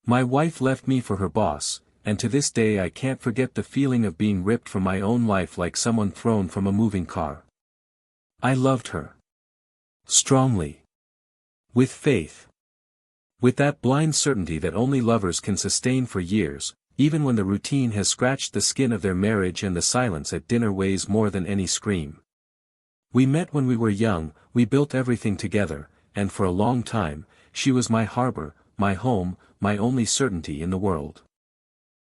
My wife left me for her boss, and to this day I can't forget the feeling of being ripped from my own life like someone thrown from a moving car. I loved her. Strongly. With faith. With that blind certainty that only lovers can sustain for years, even when the routine has scratched the skin of their marriage and the silence at dinner weighs more than any scream. We met when we were young, we built everything together, and for a long time, she was my harbor, my home, my only certainty in the world.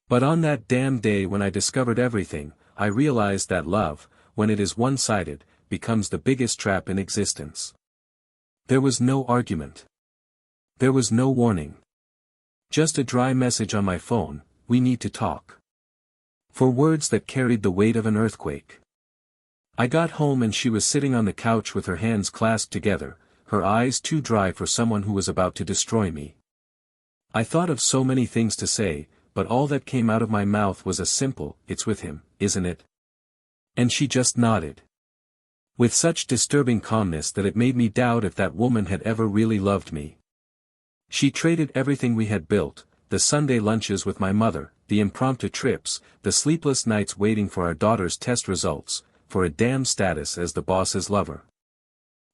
But on that damn day when I discovered everything, I realized that love, when it is one-sided, becomes the biggest trap in existence. There was no argument. There was no warning. Just a dry message on my phone, "We need to talk." 4 words that carried the weight of an earthquake. I got home and she was sitting on the couch with her hands clasped together, her eyes too dry for someone who was about to destroy me. I thought of so many things to say, but all that came out of my mouth was a simple, "It's with him, isn't it?" And she just nodded. With such disturbing calmness that it made me doubt if that woman had ever really loved me. She traded everything we had built, the Sunday lunches with my mother, the impromptu trips, the sleepless nights waiting for our daughter's test results, for a damn status as the boss's lover.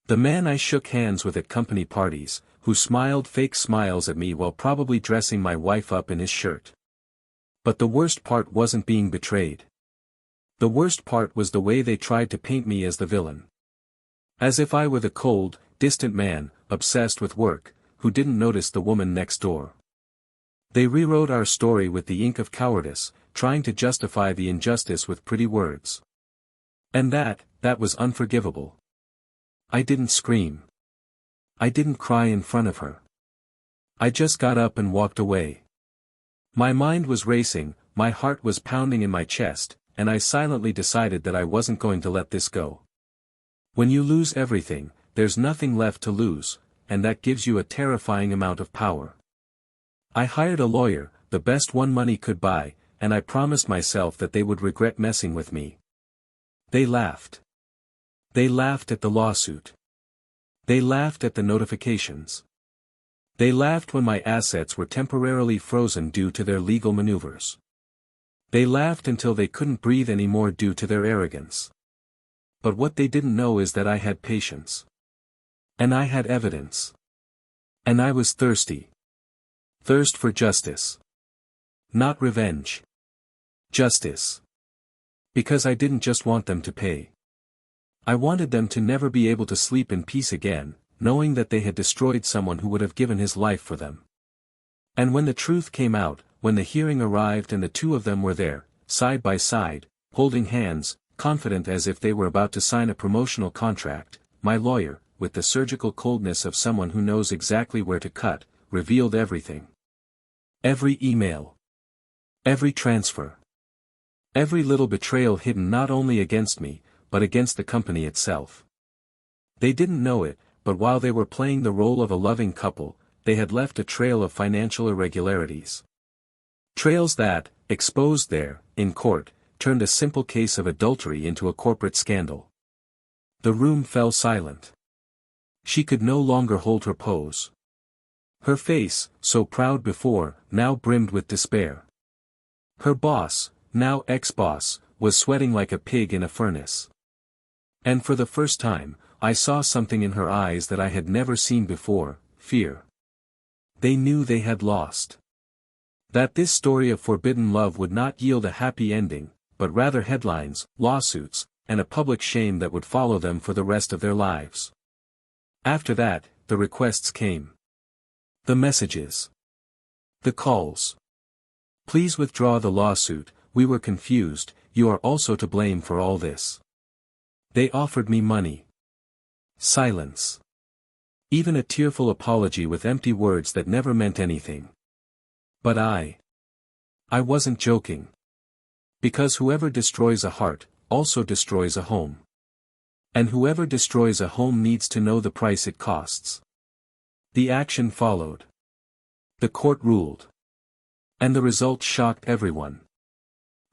The man I shook hands with at company parties, who smiled fake smiles at me while probably dressing my wife up in his shirt. But the worst part wasn't being betrayed. The worst part was the way they tried to paint me as the villain. As if I were the cold, distant man, obsessed with work, who didn't notice the woman next door. They rewrote our story with the ink of cowardice, trying to justify the injustice with pretty words. And that was unforgivable. I didn't scream. I didn't cry in front of her. I just got up and walked away. My mind was racing, my heart was pounding in my chest, and I silently decided that I wasn't going to let this go. When you lose everything, there's nothing left to lose, and that gives you a terrifying amount of power. I hired a lawyer, the best one money could buy, and I promised myself that they would regret messing with me. They laughed. They laughed at the lawsuit. They laughed at the notifications. They laughed when my assets were temporarily frozen due to their legal maneuvers. They laughed until they couldn't breathe anymore due to their arrogance. But what they didn't know is that I had patience. And I had evidence. And I was thirsty. Thirst for justice. Not revenge. Justice. Because I didn't just want them to pay. I wanted them to never be able to sleep in peace again, knowing that they had destroyed someone who would have given his life for them. And when the truth came out, when the hearing arrived and the two of them were there, side by side, holding hands, confident as if they were about to sign a promotional contract, my lawyer, with the surgical coldness of someone who knows exactly where to cut, revealed everything. Every email. Every transfer. Every little betrayal hidden not only against me, but against the company itself. They didn't know it, but while they were playing the role of a loving couple, they had left a trail of financial irregularities. Trails that, exposed there, in court, turned a simple case of adultery into a corporate scandal. The room fell silent. She could no longer hold her pose. Her face, so proud before, now brimmed with despair. Her boss, now ex-boss, was sweating like a pig in a furnace. And for the first time, I saw something in her eyes that I had never seen before, fear. They knew they had lost. That this story of forbidden love would not yield a happy ending, but rather headlines, lawsuits, and a public shame that would follow them for the rest of their lives. After that, the requests came. The messages. The calls. Please withdraw the lawsuit, we were confused, you are also to blame for all this. They offered me money. Silence. Even a tearful apology with empty words that never meant anything. But I wasn't joking. Because whoever destroys a heart, also destroys a home. And whoever destroys a home needs to know the price it costs. The action followed. The court ruled. And the result shocked everyone.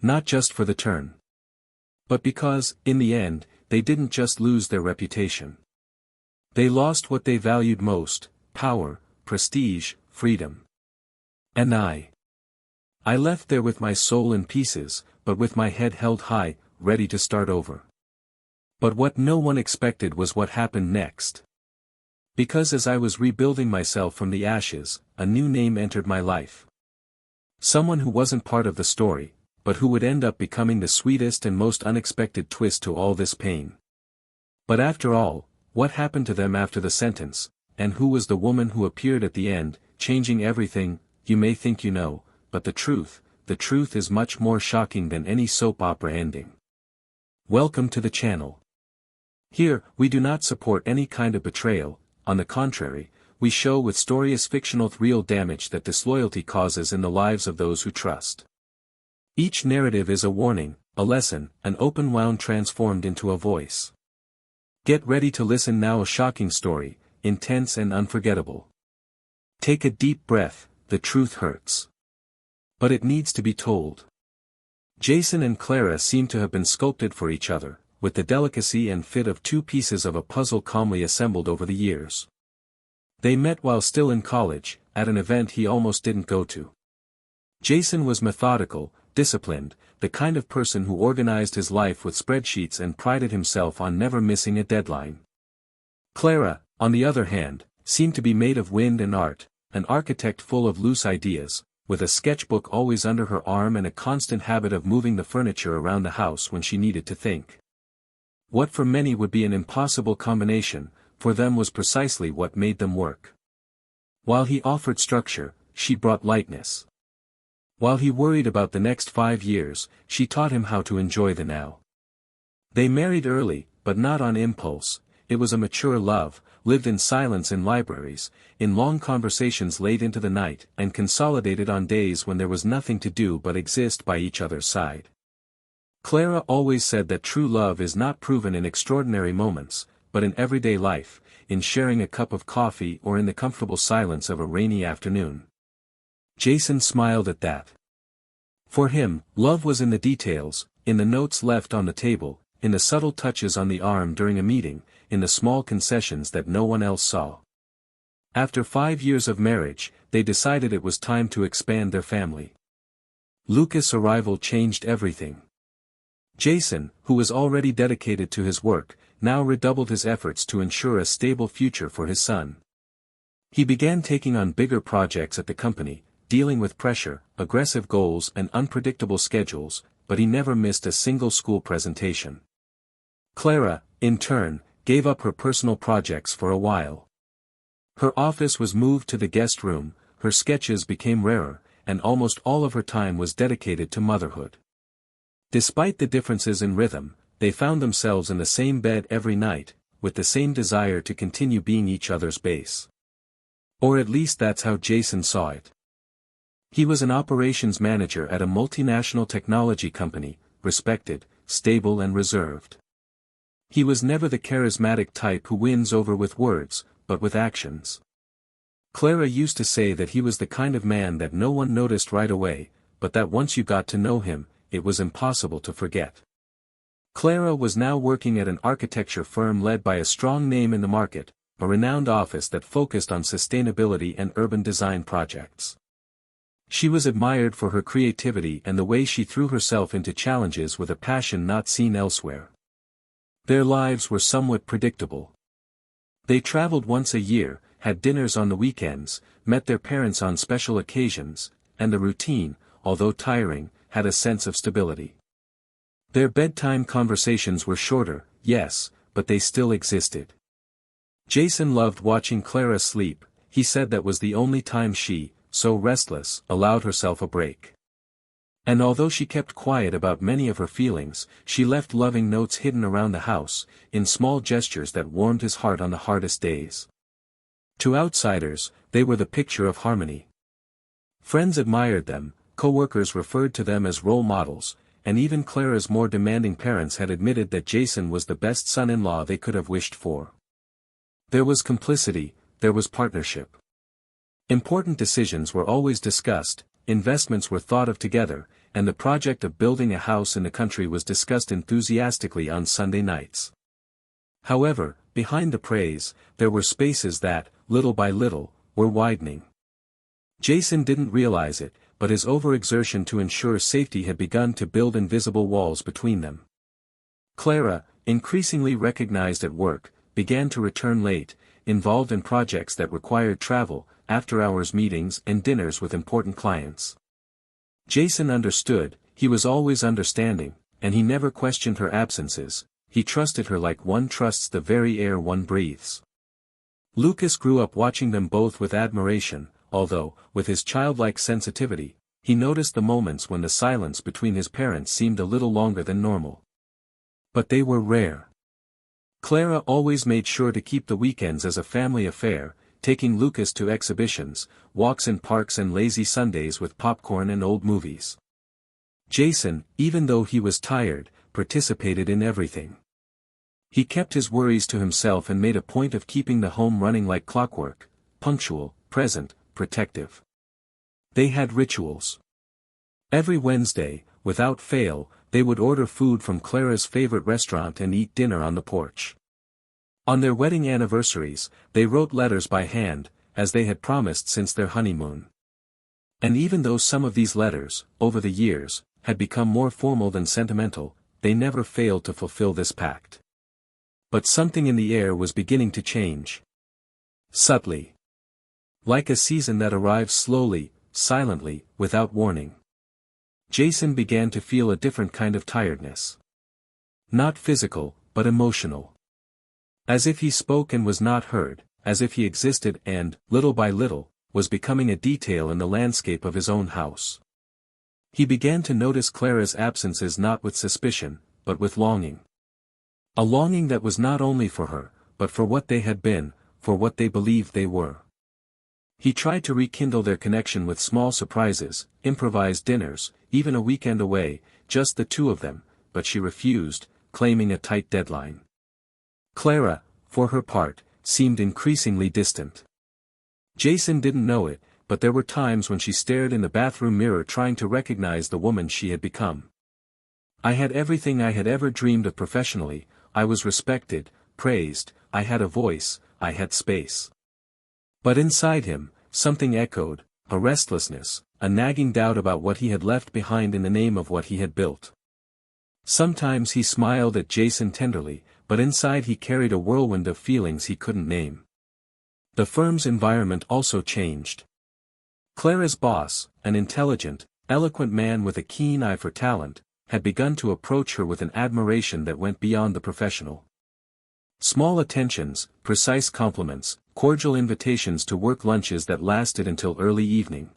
Not just for the turn. But because, in the end, they didn't just lose their reputation. They lost what they valued most: power, prestige, freedom. And I left there with my soul in pieces, but with my head held high, ready to start over. But what no one expected was what happened next. Because as I was rebuilding myself from the ashes, a new name entered my life. Someone who wasn't part of the story, but who would end up becoming the sweetest and most unexpected twist to all this pain. But after all, what happened to them after the sentence, and who was the woman who appeared at the end, changing everything? You may think you know, but the truth is much more shocking than any soap opera ending. Welcome to the channel. Here, we do not support any kind of betrayal. On the contrary, we show with stories fictional real damage that disloyalty causes in the lives of those who trust. Each narrative is a warning, a lesson, an open wound transformed into a voice. Get ready to listen now. A shocking story, intense and unforgettable. Take a deep breath, the truth hurts. But it needs to be told. Jason and Clara seem to have been sculpted for each other, with the delicacy and fit of two pieces of a puzzle calmly assembled over the years. They met while still in college, at an event he almost didn't go to. Jason was methodical, disciplined, the kind of person who organized his life with spreadsheets and prided himself on never missing a deadline. Clara, on the other hand, seemed to be made of wind and art, an architect full of loose ideas, with a sketchbook always under her arm and a constant habit of moving the furniture around the house when she needed to think. What for many would be an impossible combination, for them was precisely what made them work. While he offered structure, she brought lightness. While he worried about the next 5 years, she taught him how to enjoy the now. They married early, but not on impulse. It was a mature love, lived in silence in libraries, in long conversations late into the night, and consolidated on days when there was nothing to do but exist by each other's side. Clara always said that true love is not proven in extraordinary moments, but in everyday life, in sharing a cup of coffee or in the comfortable silence of a rainy afternoon. Jason smiled at that. For him, love was in the details, in the notes left on the table, in the subtle touches on the arm during a meeting, in the small concessions that no one else saw. After 5 years of marriage, they decided it was time to expand their family. Lucas' arrival changed everything. Jason, who was already dedicated to his work, now redoubled his efforts to ensure a stable future for his son. He began taking on bigger projects at the company, dealing with pressure, aggressive goals and unpredictable schedules, but he never missed a single school presentation. Clara, in turn, gave up her personal projects for a while. Her office was moved to the guest room, her sketches became rarer, and almost all of her time was dedicated to motherhood. Despite the differences in rhythm, they found themselves in the same bed every night, with the same desire to continue being each other's base. Or at least that's how Jason saw it. He was an operations manager at a multinational technology company, respected, stable and reserved. He was never the charismatic type who wins over with words, but with actions. Clara used to say that he was the kind of man that no one noticed right away, but that once you got to know him, it was impossible to forget. Clara was now working at an architecture firm led by a strong name in the market, a renowned office that focused on sustainability and urban design projects. She was admired for her creativity and the way she threw herself into challenges with a passion not seen elsewhere. Their lives were somewhat predictable. They traveled once a year, had dinners on the weekends, met their parents on special occasions, and the routine, although tiring, had a sense of stability. Their bedtime conversations were shorter, yes, but they still existed. Jason loved watching Clara sleep. He said that was the only time she, so restless, allowed herself a break. And although she kept quiet about many of her feelings, she left loving notes hidden around the house, in small gestures that warmed his heart on the hardest days. To outsiders, they were the picture of harmony. Friends admired them, co-workers referred to them as role models, and even Clara's more demanding parents had admitted that Jason was the best son-in-law they could have wished for. There was complicity, there was partnership. Important decisions were always discussed, investments were thought of together, and the project of building a house in the country was discussed enthusiastically on Sunday nights. However, behind the praise, there were spaces that, little by little, were widening. Jason didn't realize it, but his overexertion to ensure safety had begun to build invisible walls between them. Clara, increasingly recognized at work, began to return late, involved in projects that required travel, after-hours meetings and dinners with important clients. Jason understood, he was always understanding, and he never questioned her absences, he trusted her like one trusts the very air one breathes. Lucas grew up watching them both with admiration, although, with his childlike sensitivity, he noticed the moments when the silence between his parents seemed a little longer than normal. But they were rare. Clara always made sure to keep the weekends as a family affair, taking Lucas to exhibitions, walks in parks and lazy Sundays with popcorn and old movies. Jason, even though he was tired, participated in everything. He kept his worries to himself and made a point of keeping the home running like clockwork, punctual, present, protective. They had rituals. Every Wednesday, without fail, they would order food from Clara's favorite restaurant and eat dinner on the porch. On their wedding anniversaries, they wrote letters by hand, as they had promised since their honeymoon. And even though some of these letters, over the years, had become more formal than sentimental, they never failed to fulfill this pact. But something in the air was beginning to change. Subtly. Like a season that arrives slowly, silently, without warning. Jason began to feel a different kind of tiredness. Not physical, but emotional. As if he spoke and was not heard, as if he existed and, little by little, was becoming a detail in the landscape of his own house. He began to notice Clara's absences not with suspicion, but with longing. A longing that was not only for her, but for what they had been, for what they believed they were. He tried to rekindle their connection with small surprises, improvised dinners, even a weekend away, just the two of them, but she refused, claiming a tight deadline. Clara, for her part, seemed increasingly distant. Jason didn't know it, but there were times when she stared in the bathroom mirror trying to recognize the woman she had become. I had everything I had ever dreamed of professionally, I was respected, praised, I had a voice, I had space. But inside him, something echoed, a restlessness, a nagging doubt about what he had left behind in the name of what he had built. Sometimes he smiled at Jason tenderly, but inside he carried a whirlwind of feelings he couldn't name. The firm's environment also changed. Clara's boss, an intelligent, eloquent man with a keen eye for talent, had begun to approach her with an admiration that went beyond the professional. Small attentions, precise compliments, cordial invitations to work lunches that lasted until early evening.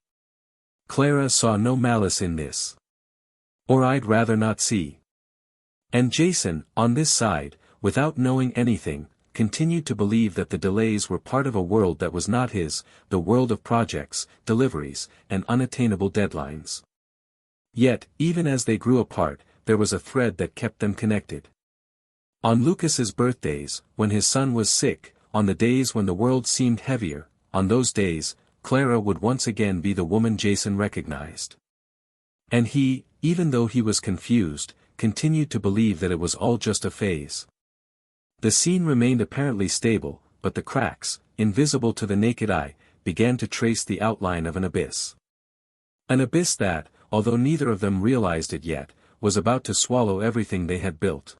Clara saw no malice in this. Or I'd rather not see. And Jason, on this side, without knowing anything, continued to believe that the delays were part of a world that was not his, the world of projects, deliveries, and unattainable deadlines. Yet, even as they grew apart, there was a thread that kept them connected. On Lucas's birthdays, when his son was sick, on the days when the world seemed heavier, on those days, Clara would once again be the woman Jason recognized. And he, even though he was confused, continued to believe that it was all just a phase. The scene remained apparently stable, but the cracks, invisible to the naked eye, began to trace the outline of an abyss. An abyss that, although neither of them realized it yet, was about to swallow everything they had built.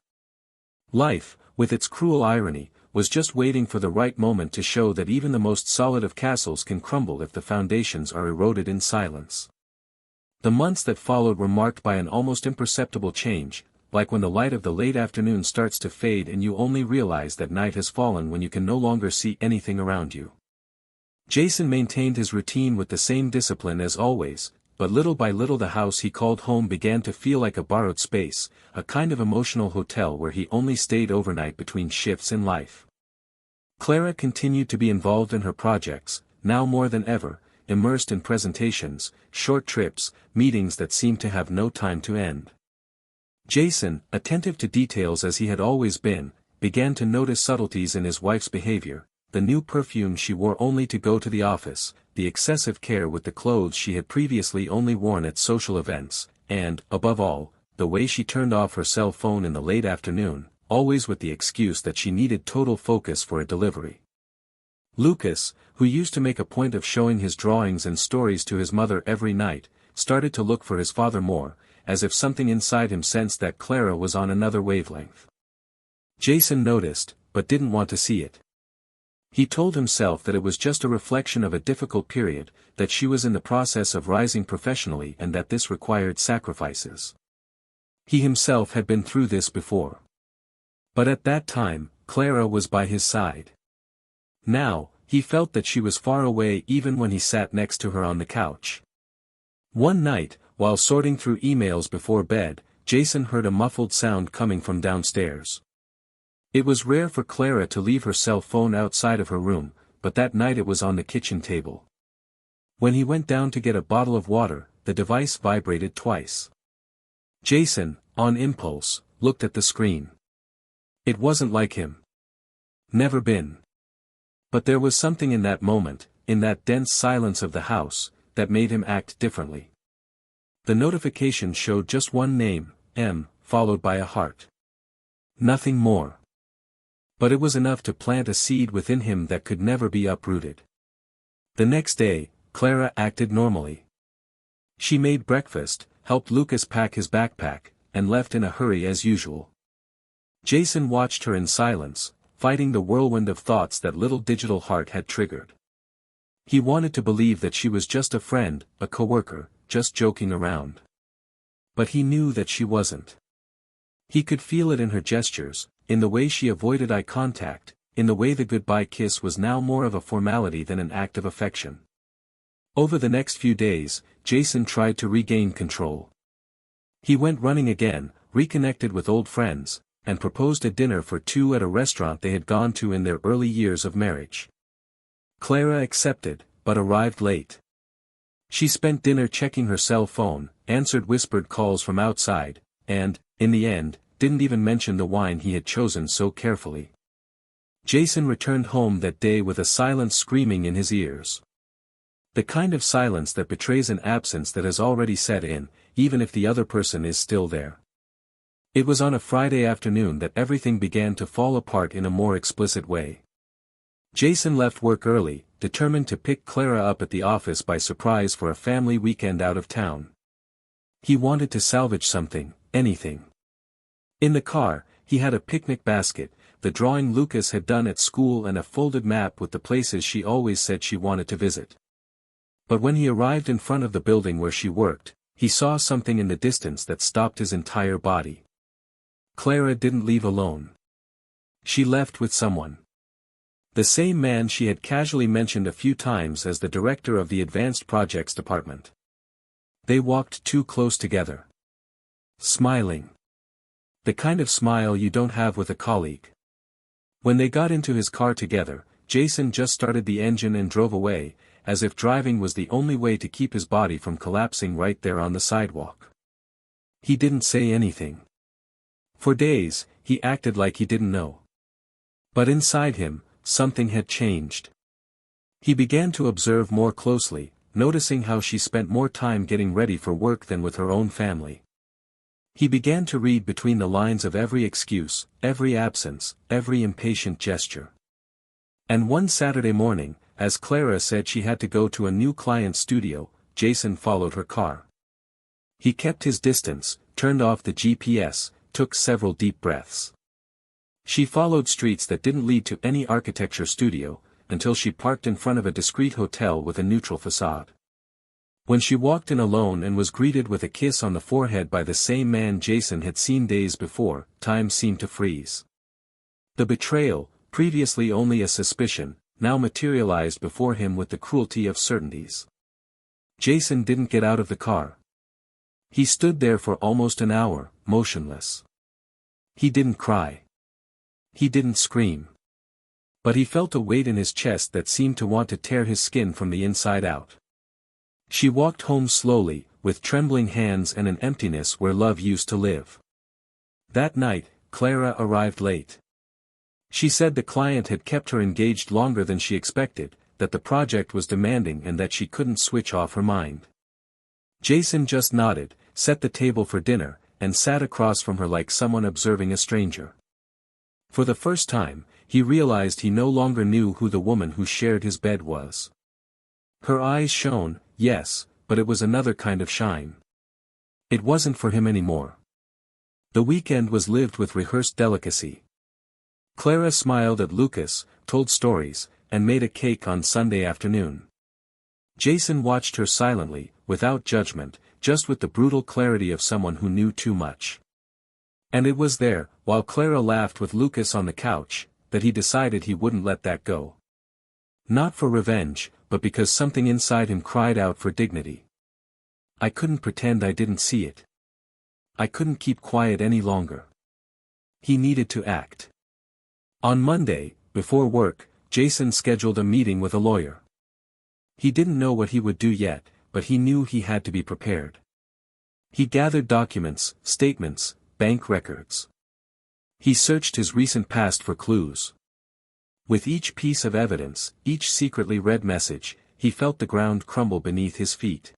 Life, with its cruel irony, was just waiting for the right moment to show that even the most solid of castles can crumble if the foundations are eroded in silence. The months that followed were marked by an almost imperceptible change, like when the light of the late afternoon starts to fade and you only realize that night has fallen when you can no longer see anything around you. Jason maintained his routine with the same discipline as always, but little by little the house he called home began to feel like a borrowed space, a kind of emotional hotel where he only stayed overnight between shifts in life. Clara continued to be involved in her projects, now more than ever, immersed in presentations, short trips, meetings that seemed to have no time to end. Jason, attentive to details as he had always been, began to notice subtleties in his wife's behavior, the new perfume she wore only to go to the office, the excessive care with the clothes she had previously only worn at social events, and, above all, the way she turned off her cell phone in the late afternoon, always with the excuse that she needed total focus for a delivery. Lucas, who used to make a point of showing his drawings and stories to his mother every night, started to look for his father more, as if something inside him sensed that Clara was on another wavelength. Jason noticed, but didn't want to see it. He told himself that it was just a reflection of a difficult period, that she was in the process of rising professionally and that this required sacrifices. He himself had been through this before. But at that time, Clara was by his side. Now, he felt that she was far away even when he sat next to her on the couch. One night, while sorting through emails before bed, Jason heard a muffled sound coming from downstairs. It was rare for Clara to leave her cell phone outside of her room, but that night it was on the kitchen table. When he went down to get a bottle of water, the device vibrated twice. Jason, on impulse, looked at the screen. It wasn't like him. Never been. But there was something in that moment, in that dense silence of the house, that made him act differently. The notification showed just one name, M, followed by a heart. Nothing more. But it was enough to plant a seed within him that could never be uprooted. The next day, Clara acted normally. She made breakfast, helped Lucas pack his backpack, and left in a hurry as usual. Jason watched her in silence, fighting the whirlwind of thoughts that little digital heart had triggered. He wanted to believe that she was just a friend, a coworker, just joking around. But he knew that she wasn't. He could feel it in her gestures, in the way she avoided eye contact, in the way the goodbye kiss was now more of a formality than an act of affection. Over the next few days, Jason tried to regain control. He went running again, reconnected with old friends, and proposed a dinner for two at a restaurant they had gone to in their early years of marriage. Clara accepted, but arrived late. She spent dinner checking her cell phone, answered whispered calls from outside, and, in the end, didn't even mention the wine he had chosen so carefully. Jason returned home that day with a silence screaming in his ears. The kind of silence that betrays an absence that has already set in, even if the other person is still there. It was on a Friday afternoon that everything began to fall apart in a more explicit way. Jason left work early, determined to pick Clara up at the office by surprise for a family weekend out of town. He wanted to salvage something, anything. In the car, he had a picnic basket, the drawing Lucas had done at school and a folded map with the places she always said she wanted to visit. But when he arrived in front of the building where she worked, he saw something in the distance that stopped his entire body. Clara didn't leave alone. She left with someone. The same man she had casually mentioned a few times as the director of the Advanced Projects Department. They walked too close together. Smiling. The kind of smile you don't have with a colleague. When they got into his car together, Jason just started the engine and drove away, as if driving was the only way to keep his body from collapsing right there on the sidewalk. He didn't say anything. For days, he acted like he didn't know. But inside him, something had changed. He began to observe more closely, noticing how she spent more time getting ready for work than with her own family. He began to read between the lines of every excuse, every absence, every impatient gesture. And one Saturday morning, as Clara said she had to go to a new client's studio, Jason followed her car. He kept his distance, turned off the GPS, took several deep breaths. She followed streets that didn't lead to any architecture studio, until she parked in front of a discreet hotel with a neutral facade. When she walked in alone and was greeted with a kiss on the forehead by the same man Jason had seen days before, time seemed to freeze. The betrayal, previously only a suspicion, now materialized before him with the cruelty of certainties. Jason didn't get out of the car. He stood there for almost an hour, motionless. He didn't cry. He didn't scream. But he felt a weight in his chest that seemed to want to tear his skin from the inside out. She walked home slowly, with trembling hands and an emptiness where love used to live. That night, Clara arrived late. She said the client had kept her engaged longer than she expected, that the project was demanding and that she couldn't switch off her mind. Jason just nodded, set the table for dinner, and sat across from her like someone observing a stranger. For the first time, He realized he no longer knew who the woman who shared his bed was. Her eyes shone, yes, but it was another kind of shine. It wasn't for him anymore. The weekend was lived with rehearsed delicacy. Clara smiled at Lucas, told stories, and made a cake on Sunday afternoon. Jason watched her silently, without judgment, just with the brutal clarity of someone who knew too much. And it was there, while Clara laughed with Lucas on the couch, that he decided he wouldn't let that go. Not for revenge, but because something inside him cried out for dignity. I couldn't pretend I didn't see it. I couldn't keep quiet any longer. He needed to act. On Monday, before work, Jason scheduled a meeting with a lawyer. He didn't know what he would do yet, but he knew he had to be prepared. He gathered documents, statements, bank records. He searched his recent past for clues. With each piece of evidence, each secretly read message, he felt the ground crumble beneath his feet.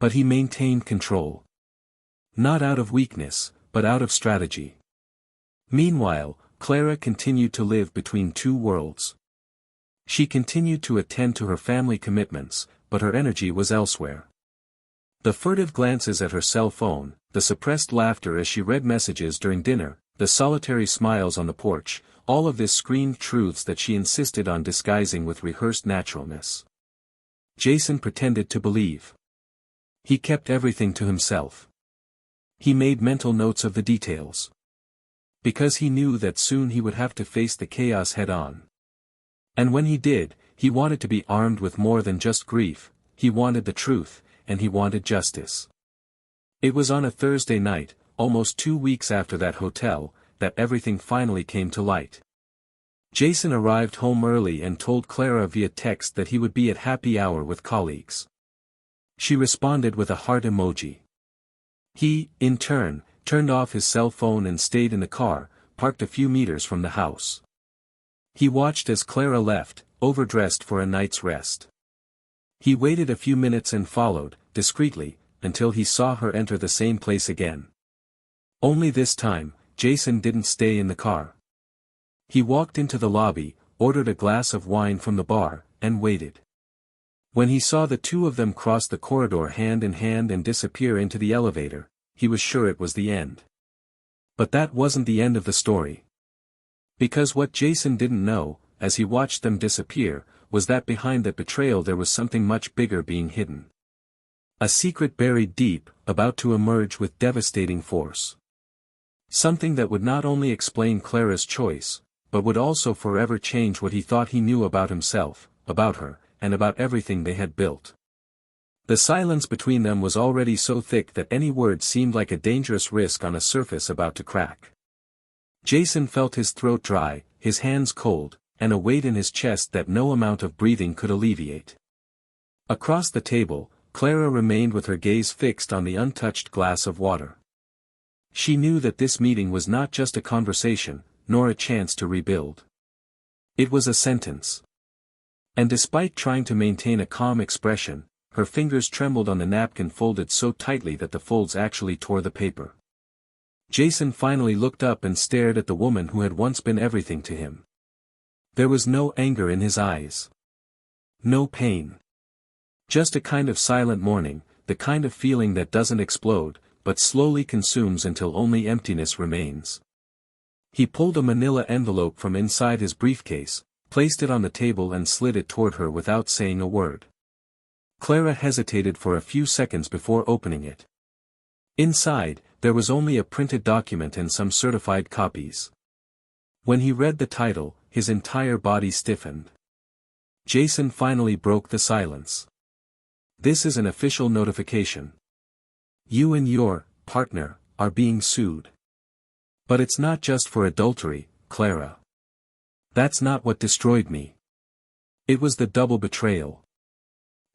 But he maintained control. Not out of weakness, but out of strategy. Meanwhile, Clara continued to live between two worlds. She continued to attend to her family commitments, but her energy was elsewhere. The furtive glances at her cell phone, the suppressed laughter as she read messages during dinner, the solitary smiles on the porch, all of this screamed truths that she insisted on disguising with rehearsed naturalness. Jason pretended to believe. He kept everything to himself. He made mental notes of the details. Because he knew that soon he would have to face the chaos head-on. And when he did, he wanted to be armed with more than just grief, he wanted the truth, and he wanted justice. It was on a Thursday night, almost 2 weeks after that hotel, that everything finally came to light. Jason arrived home early and told Clara via text that he would be at happy hour with colleagues. She responded with a heart emoji. He, in turn, turned off his cell phone and stayed in the car, parked a few meters from the house. He watched as Clara left, overdressed for a night's rest. He waited a few minutes and followed, discreetly, until he saw her enter the same place again. Only this time, Jason didn't stay in the car. He walked into the lobby, ordered a glass of wine from the bar, and waited. When he saw the two of them cross the corridor hand in hand and disappear into the elevator, he was sure it was the end. But that wasn't the end of the story. Because what Jason didn't know, as he watched them disappear, was that behind that betrayal there was something much bigger being hidden. A secret buried deep, about to emerge with devastating force. Something that would not only explain Clara's choice, but would also forever change what he thought he knew about himself, about her, and about everything they had built. The silence between them was already so thick that any word seemed like a dangerous risk on a surface about to crack. Jason felt his throat dry, his hands cold, and a weight in his chest that no amount of breathing could alleviate. Across the table, Clara remained with her gaze fixed on the untouched glass of water. She knew that this meeting was not just a conversation, nor a chance to rebuild. It was a sentence. And despite trying to maintain a calm expression, her fingers trembled on the napkin folded so tightly that the folds actually tore the paper. Jason finally looked up and stared at the woman who had once been everything to him. There was no anger in his eyes. No pain. Just a kind of silent mourning, the kind of feeling that doesn't explode, but slowly consumes until only emptiness remains. He pulled a manila envelope from inside his briefcase, placed it on the table and slid it toward her without saying a word. Clara hesitated for a few seconds before opening it. Inside, there was only a printed document and some certified copies. When he read the title, his entire body stiffened. Jason finally broke the silence. This is an official notification. You and your partner are being sued. But it's not just for adultery, Clara. That's not what destroyed me. It was the double betrayal.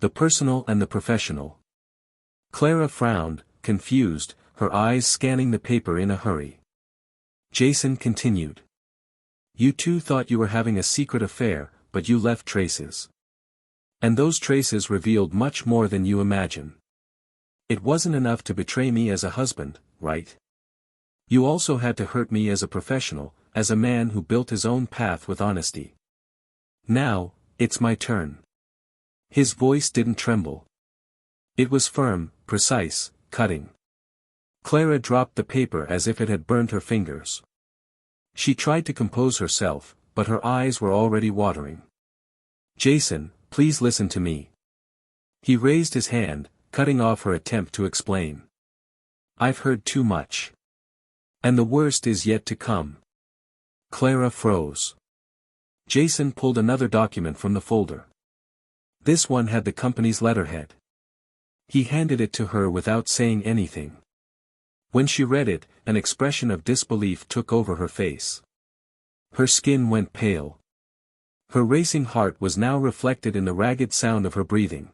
The personal and the professional. Clara frowned, confused, her eyes scanning the paper in a hurry. Jason continued. You two thought you were having a secret affair, but you left traces. And those traces revealed much more than you imagine. It wasn't enough to betray me as a husband, right? You also had to hurt me as a professional, as a man who built his own path with honesty. Now, it's my turn. His voice didn't tremble. It was firm, precise, cutting. Clara dropped the paper as if it had burned her fingers. She tried to compose herself, but her eyes were already watering. Jason, please listen to me. He raised his hand, cutting off her attempt to explain. I've heard too much. And the worst is yet to come. Clara froze. Jason pulled another document from the folder. This one had the company's letterhead. He handed it to her without saying anything. When she read it, an expression of disbelief took over her face. Her skin went pale. Her racing heart was now reflected in the ragged sound of her breathing.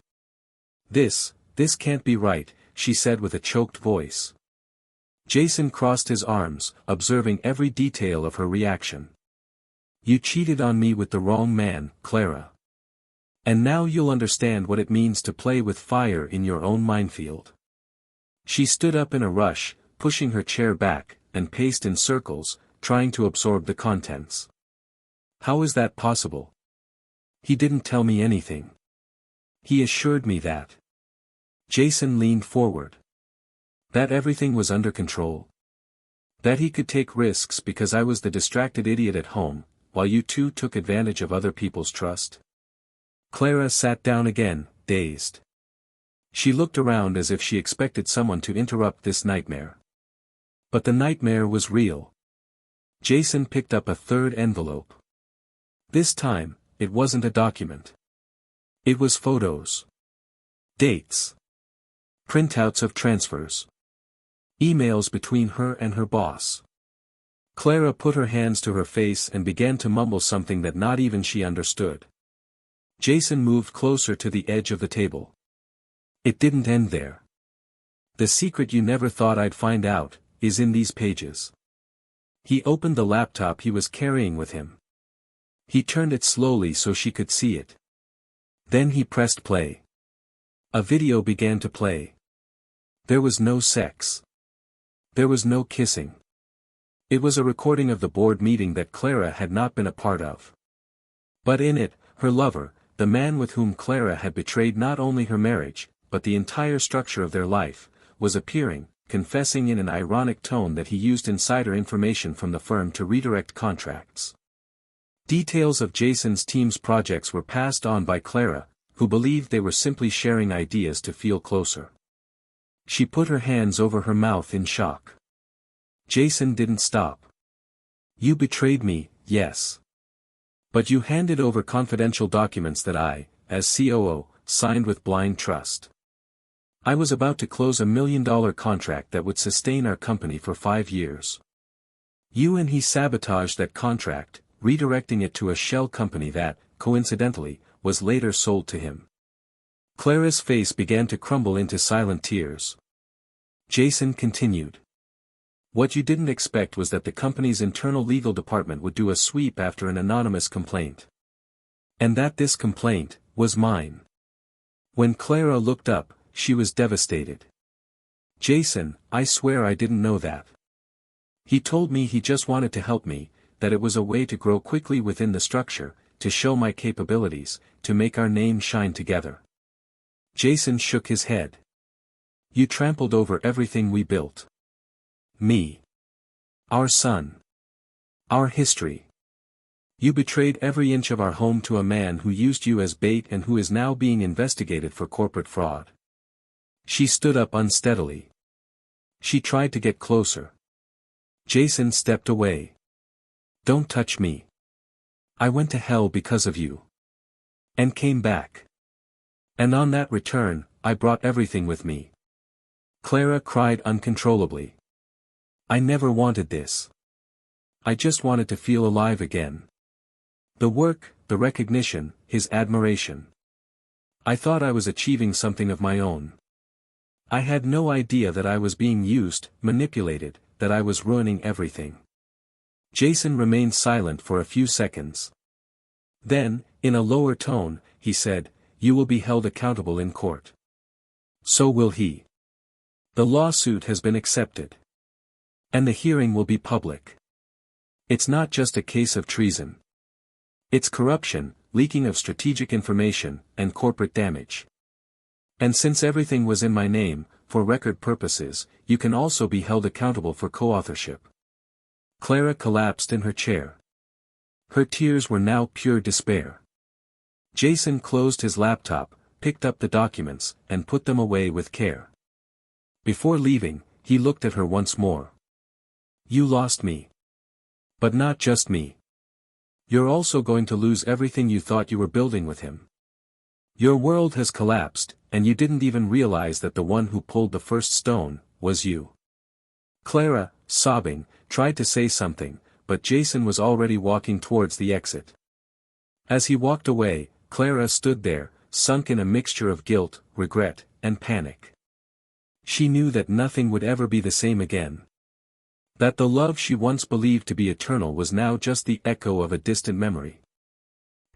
This can't be right, she said with a choked voice. Jason crossed his arms, observing every detail of her reaction. You cheated on me with the wrong man, Clara. And now you'll understand what it means to play with fire in your own minefield. She stood up in a rush, pushing her chair back, and paced in circles, trying to absorb the contents. How is that possible? He didn't tell me anything. He assured me that. Jason leaned forward. That everything was under control. That he could take risks because I was the distracted idiot at home, while you two took advantage of other people's trust. Clara sat down again, dazed. She looked around as if she expected someone to interrupt this nightmare. But the nightmare was real. Jason picked up a third envelope. This time, it wasn't a document. It was photos. Dates. Printouts of transfers. Emails between her and her boss. Clara put her hands to her face and began to mumble something that not even she understood. Jason moved closer to the edge of the table. It didn't end there. The secret you never thought I'd find out is in these pages. He opened the laptop he was carrying with him. He turned it slowly so she could see it. Then he pressed play. A video began to play. There was no sex. There was no kissing. It was a recording of the board meeting that Clara had not been a part of. But in it, her lover, the man with whom Clara had betrayed not only her marriage, but the entire structure of their life, was appearing, confessing in an ironic tone that he used insider information from the firm to redirect contracts. Details of Jason's team's projects were passed on by Clara, who believed they were simply sharing ideas to feel closer. She put her hands over her mouth in shock. Jason didn't stop. You betrayed me, yes. But you handed over confidential documents that I, as COO, signed with blind trust. I was about to close $1 million contract that would sustain our company for 5 years. You and he sabotaged that contract, redirecting it to a shell company that, coincidentally, was later sold to him. Clara's face began to crumble into silent tears. Jason continued. What you didn't expect was that the company's internal legal department would do a sweep after an anonymous complaint. And that this complaint was mine. When Clara looked up, she was devastated. Jason, I swear I didn't know that. He told me he just wanted to help me, that it was a way to grow quickly within the structure, to show my capabilities, to make our name shine together. Jason shook his head. You trampled over everything we built. Me. Our son. Our history. You betrayed every inch of our home to a man who used you as bait and who is now being investigated for corporate fraud. She stood up unsteadily. She tried to get closer. Jason stepped away. Don't touch me. I went to hell because of you. And came back. And on that return, I brought everything with me. Clara cried uncontrollably. I never wanted this. I just wanted to feel alive again. The work, the recognition, his admiration. I thought I was achieving something of my own. I had no idea that I was being used, manipulated, that I was ruining everything. Jason remained silent for a few seconds. Then, in a lower tone, he said, You will be held accountable in court. So will he. The lawsuit has been accepted. And the hearing will be public. It's not just a case of treason. It's corruption, leaking of strategic information, and corporate damage. And since everything was in my name, for record purposes, you can also be held accountable for co-authorship. Clara collapsed in her chair. Her tears were now pure despair. Jason closed his laptop, picked up the documents, and put them away with care. Before leaving, he looked at her once more. You lost me. But not just me. You're also going to lose everything you thought you were building with him. Your world has collapsed, and you didn't even realize that the one who pulled the first stone was you. Clara, sobbing, tried to say something, but Jason was already walking towards the exit. As he walked away, Clara stood there, sunk in a mixture of guilt, regret, and panic. She knew that nothing would ever be the same again. That the love she once believed to be eternal was now just the echo of a distant memory.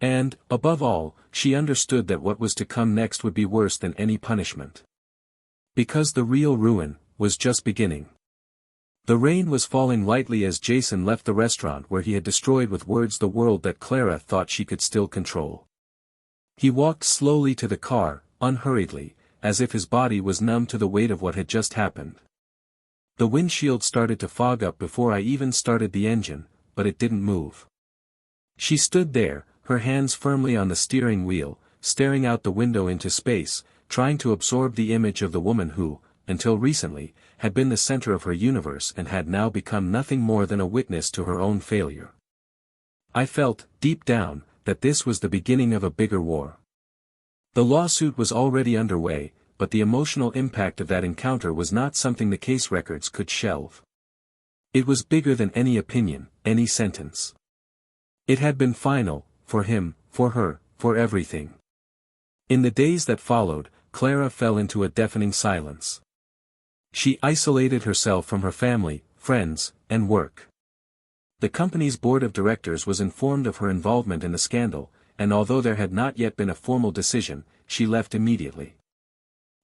And, above all, she understood that what was to come next would be worse than any punishment. Because the real ruin was just beginning. The rain was falling lightly as Jason left the restaurant where he had destroyed with words the world that Clara thought she could still control. He walked slowly to the car, unhurriedly, as if his body was numb to the weight of what had just happened. The windshield started to fog up before I even started the engine, but it didn't move. She stood there, her hands firmly on the steering wheel, staring out the window into space, trying to absorb the image of the woman who, until recently, had been the center of her universe and had now become nothing more than a witness to her own failure. I felt, deep down, that this was the beginning of a bigger war. The lawsuit was already underway, but the emotional impact of that encounter was not something the case records could shelve. It was bigger than any opinion, any sentence. It had been final, for him, for her, for everything. In the days that followed, Clara fell into a deafening silence. She isolated herself from her family, friends, and work. The company's board of directors was informed of her involvement in the scandal, and although there had not yet been a formal decision, she left immediately.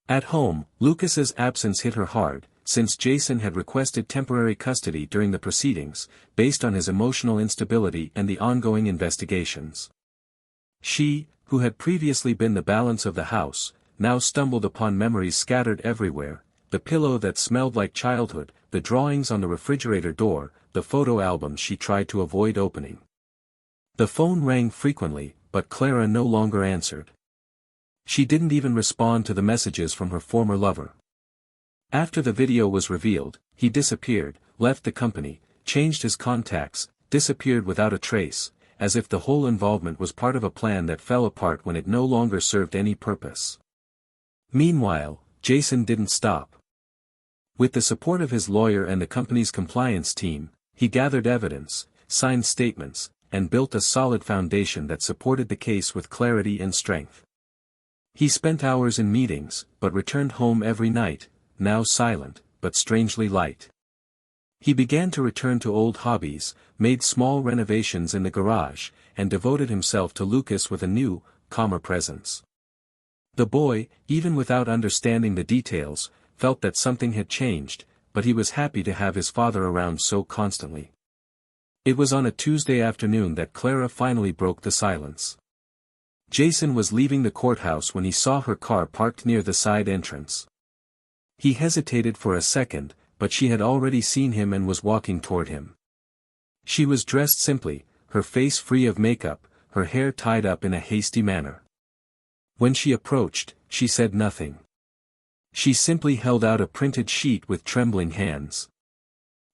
At home, Lucas's absence hit her hard, since Jason had requested temporary custody during the proceedings, based on his emotional instability and the ongoing investigations. She, who had previously been the balance of the house, now stumbled upon memories scattered everywhere, the pillow that smelled like childhood, the drawings on the refrigerator door, the photo albums she tried to avoid opening. The phone rang frequently, but Clara no longer answered. She didn't even respond to the messages from her former lover. After the video was revealed, he disappeared, left the company, changed his contacts, disappeared without a trace, as if the whole involvement was part of a plan that fell apart when it no longer served any purpose. Meanwhile, Jason didn't stop. With the support of his lawyer and the company's compliance team, he gathered evidence, signed statements, and built a solid foundation that supported the case with clarity and strength. He spent hours in meetings, but returned home every night, now silent, but strangely light. He began to return to old hobbies, made small renovations in the garage, and devoted himself to Lucas with a new, calmer presence. The boy, even without understanding the details, felt that something had changed, but he was happy to have his father around so constantly. It was on a Tuesday afternoon that Clara finally broke the silence. Jason was leaving the courthouse when he saw her car parked near the side entrance. He hesitated for a second, but she had already seen him and was walking toward him. She was dressed simply, her face free of makeup, her hair tied up in a hasty manner. When she approached, she said nothing. She simply held out a printed sheet with trembling hands.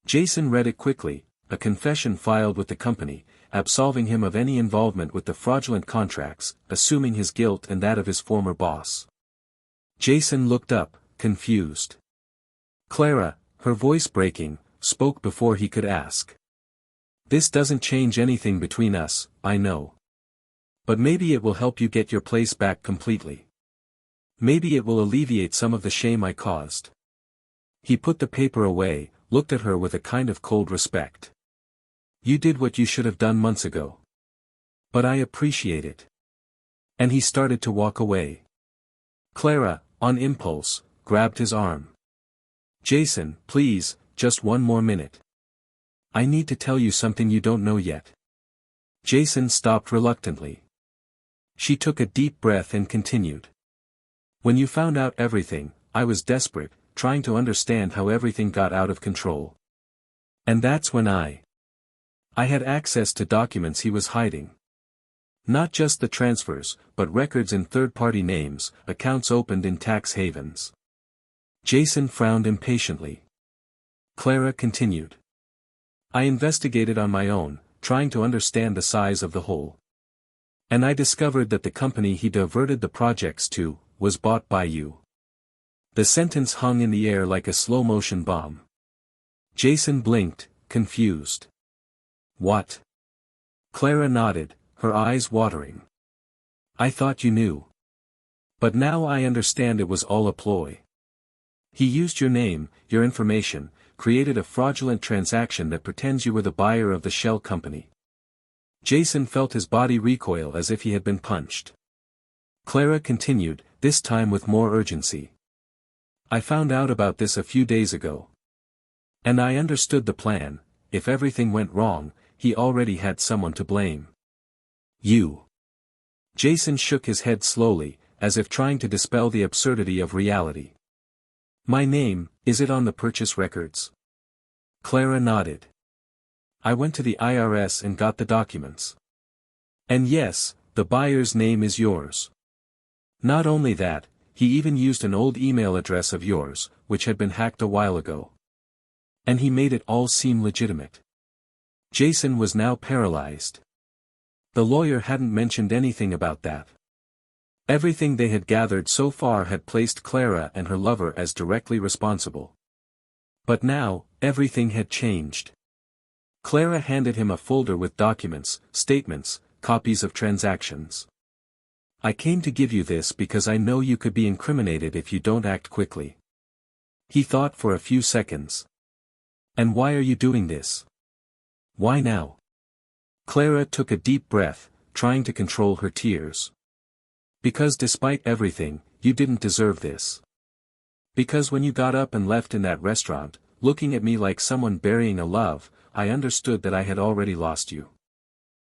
Jason read it quickly, a confession filed with the company, absolving him of any involvement with the fraudulent contracts, assuming his guilt and that of his former boss. Jason looked up, confused. Clara, her voice breaking, spoke before he could ask. This doesn't change anything between us, I know. But maybe it will help you get your place back completely. Maybe it will alleviate some of the shame I caused. He put the paper away, looked at her with a kind of cold respect. You did what you should have done months ago. But I appreciate it. And he started to walk away. Clara, on impulse, grabbed his arm. Jason, please, just one more minute. I need to tell you something you don't know yet. Jason stopped reluctantly. She took a deep breath and continued. When you found out everything, I was desperate, trying to understand how everything got out of control. And that's when I had access to documents he was hiding. Not just the transfers, but records in third-party names, accounts opened in tax havens. Jason frowned impatiently. Clara continued. I investigated on my own, trying to understand the size of the hole. And I discovered that the company he diverted the projects to, was bought by you. The sentence hung in the air like a slow-motion bomb. Jason blinked, confused. What? Clara nodded, her eyes watering. I thought you knew. But now I understand it was all a ploy. He used your name, your information, created a fraudulent transaction that pretends you were the buyer of the shell company. Jason felt his body recoil as if he had been punched. Clara continued, this time with more urgency. I found out about this a few days ago. And I understood the plan. If everything went wrong, he already had someone to blame. You. Jason shook his head slowly, as if trying to dispel the absurdity of reality. My name, is it on the purchase records? Clara nodded. I went to the IRS and got the documents. And yes, the buyer's name is yours. Not only that, he even used an old email address of yours, which had been hacked a while ago. And he made it all seem legitimate. Jason was now paralyzed. The lawyer hadn't mentioned anything about that. Everything they had gathered so far had placed Clara and her lover as directly responsible. But now, everything had changed. Clara handed him a folder with documents, statements, copies of transactions. I came to give you this because I know you could be incriminated if you don't act quickly. He thought for a few seconds. And why are you doing this? Why now? Clara took a deep breath, trying to control her tears. Because despite everything, you didn't deserve this. Because when you got up and left in that restaurant, looking at me like someone burying a love, I understood that I had already lost you.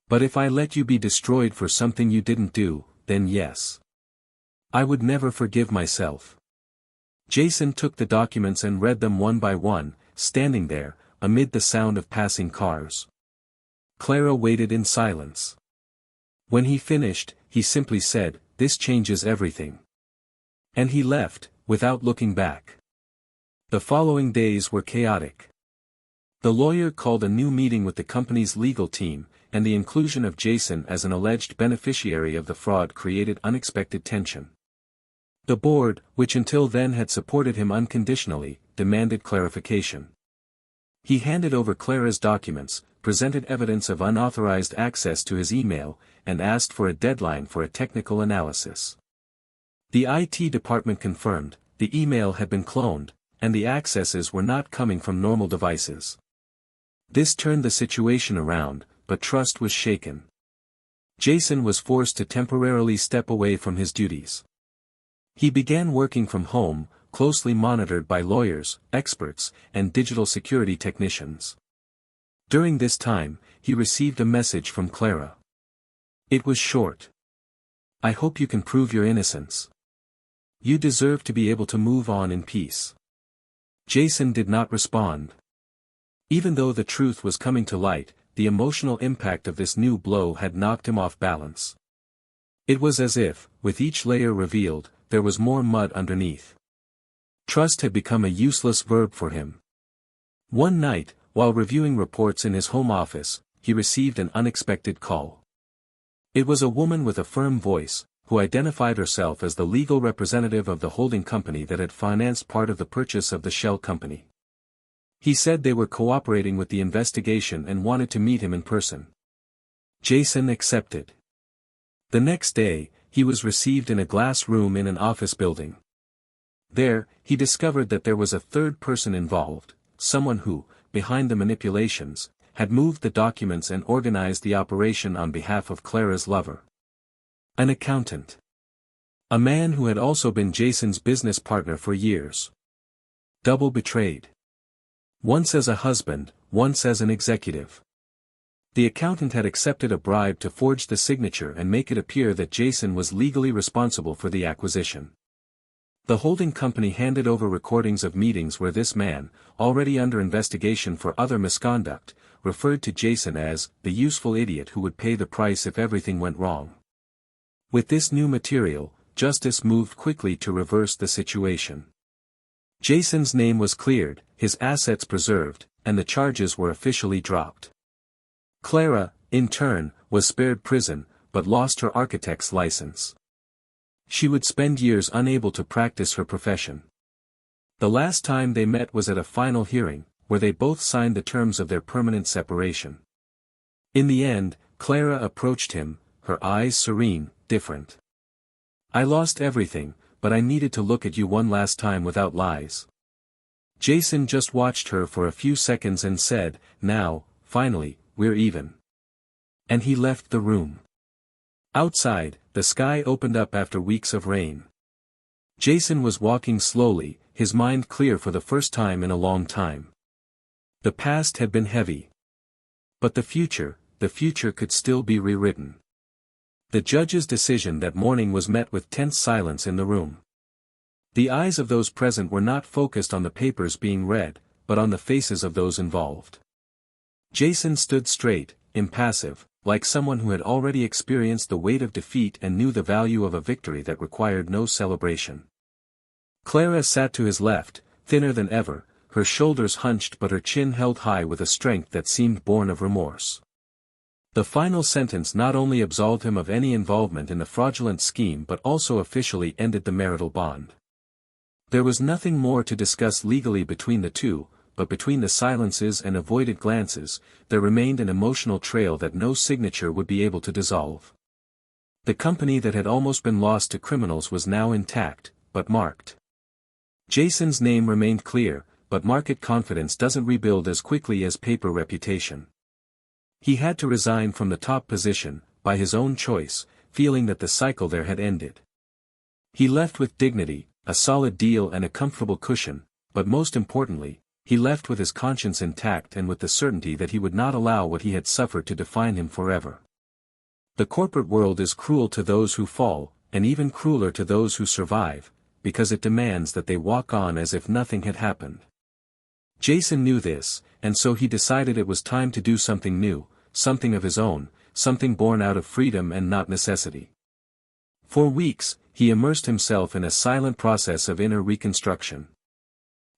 But if I let you be destroyed for something you didn't do, then yes. I would never forgive myself. Jason took the documents and read them one by one, standing there, amid the sound of passing cars. Clara waited in silence. When he finished, he simply said, "This changes everything." And he left, without looking back. The following days were chaotic. The lawyer called a new meeting with the company's legal team, and the inclusion of Jason as an alleged beneficiary of the fraud created unexpected tension. The board, which until then had supported him unconditionally, demanded clarification. He handed over Clara's documents, presented evidence of unauthorized access to his email, and asked for a deadline for a technical analysis. The IT department confirmed, the email had been cloned, and the accesses were not coming from normal devices. This turned the situation around, but trust was shaken. Jason was forced to temporarily step away from his duties. He began working from home, closely monitored by lawyers, experts, and digital security technicians. During this time, he received a message from Clara. It was short. I hope you can prove your innocence. You deserve to be able to move on in peace. Jason did not respond. Even though the truth was coming to light, the emotional impact of this new blow had knocked him off balance. It was as if, with each layer revealed, there was more mud underneath. Trust had become a useless verb for him. One night, while reviewing reports in his home office, he received an unexpected call. It was a woman with a firm voice, who identified herself as the legal representative of the holding company that had financed part of the purchase of the shell company. He said they were cooperating with the investigation and wanted to meet him in person. Jason accepted. The next day, he was received in a glass room in an office building. There, he discovered that there was a third person involved, someone who, behind the manipulations, had moved the documents and organized the operation on behalf of Clara's lover. An accountant. A man who had also been Jason's business partner for years. Double betrayed. Once as a husband, once as an executive. The accountant had accepted a bribe to forge the signature and make it appear that Jason was legally responsible for the acquisition. The holding company handed over recordings of meetings where this man, already under investigation for other misconduct, referred to Jason as the useful idiot who would pay the price if everything went wrong. With this new material, justice moved quickly to reverse the situation. Jason's name was cleared, his assets preserved, and the charges were officially dropped. Clara, in turn, was spared prison, but lost her architect's license. She would spend years unable to practice her profession. The last time they met was at a final hearing, where they both signed the terms of their permanent separation. In the end, Clara approached him, her eyes serene, different. "I lost everything, but I needed to look at you one last time without lies." Jason just watched her for a few seconds and said, "Now, finally, we're even." And he left the room. Outside, the sky opened up after weeks of rain. Jason was walking slowly, his mind clear for the first time in a long time. The past had been heavy. But the future could still be rewritten. The judge's decision that morning was met with tense silence in the room. The eyes of those present were not focused on the papers being read, but on the faces of those involved. Jason stood straight, impassive, like someone who had already experienced the weight of defeat and knew the value of a victory that required no celebration. Clara sat to his left, thinner than ever, her shoulders hunched but her chin held high with a strength that seemed born of remorse. The final sentence not only absolved him of any involvement in the fraudulent scheme but also officially ended the marital bond. There was nothing more to discuss legally between the two, but between the silences and avoided glances, there remained an emotional trail that no signature would be able to dissolve. The company that had almost been lost to criminals was now intact, but marked. Jason's name remained clear, but market confidence doesn't rebuild as quickly as paper reputation. He had to resign from the top position, by his own choice, feeling that the cycle there had ended. He left with dignity, a solid deal and a comfortable cushion, but most importantly, he left with his conscience intact and with the certainty that he would not allow what he had suffered to define him forever. The corporate world is cruel to those who fall, and even crueler to those who survive, because it demands that they walk on as if nothing had happened. Jason knew this, and so he decided it was time to do something new, something of his own, something born out of freedom and not necessity. For weeks, he immersed himself in a silent process of inner reconstruction.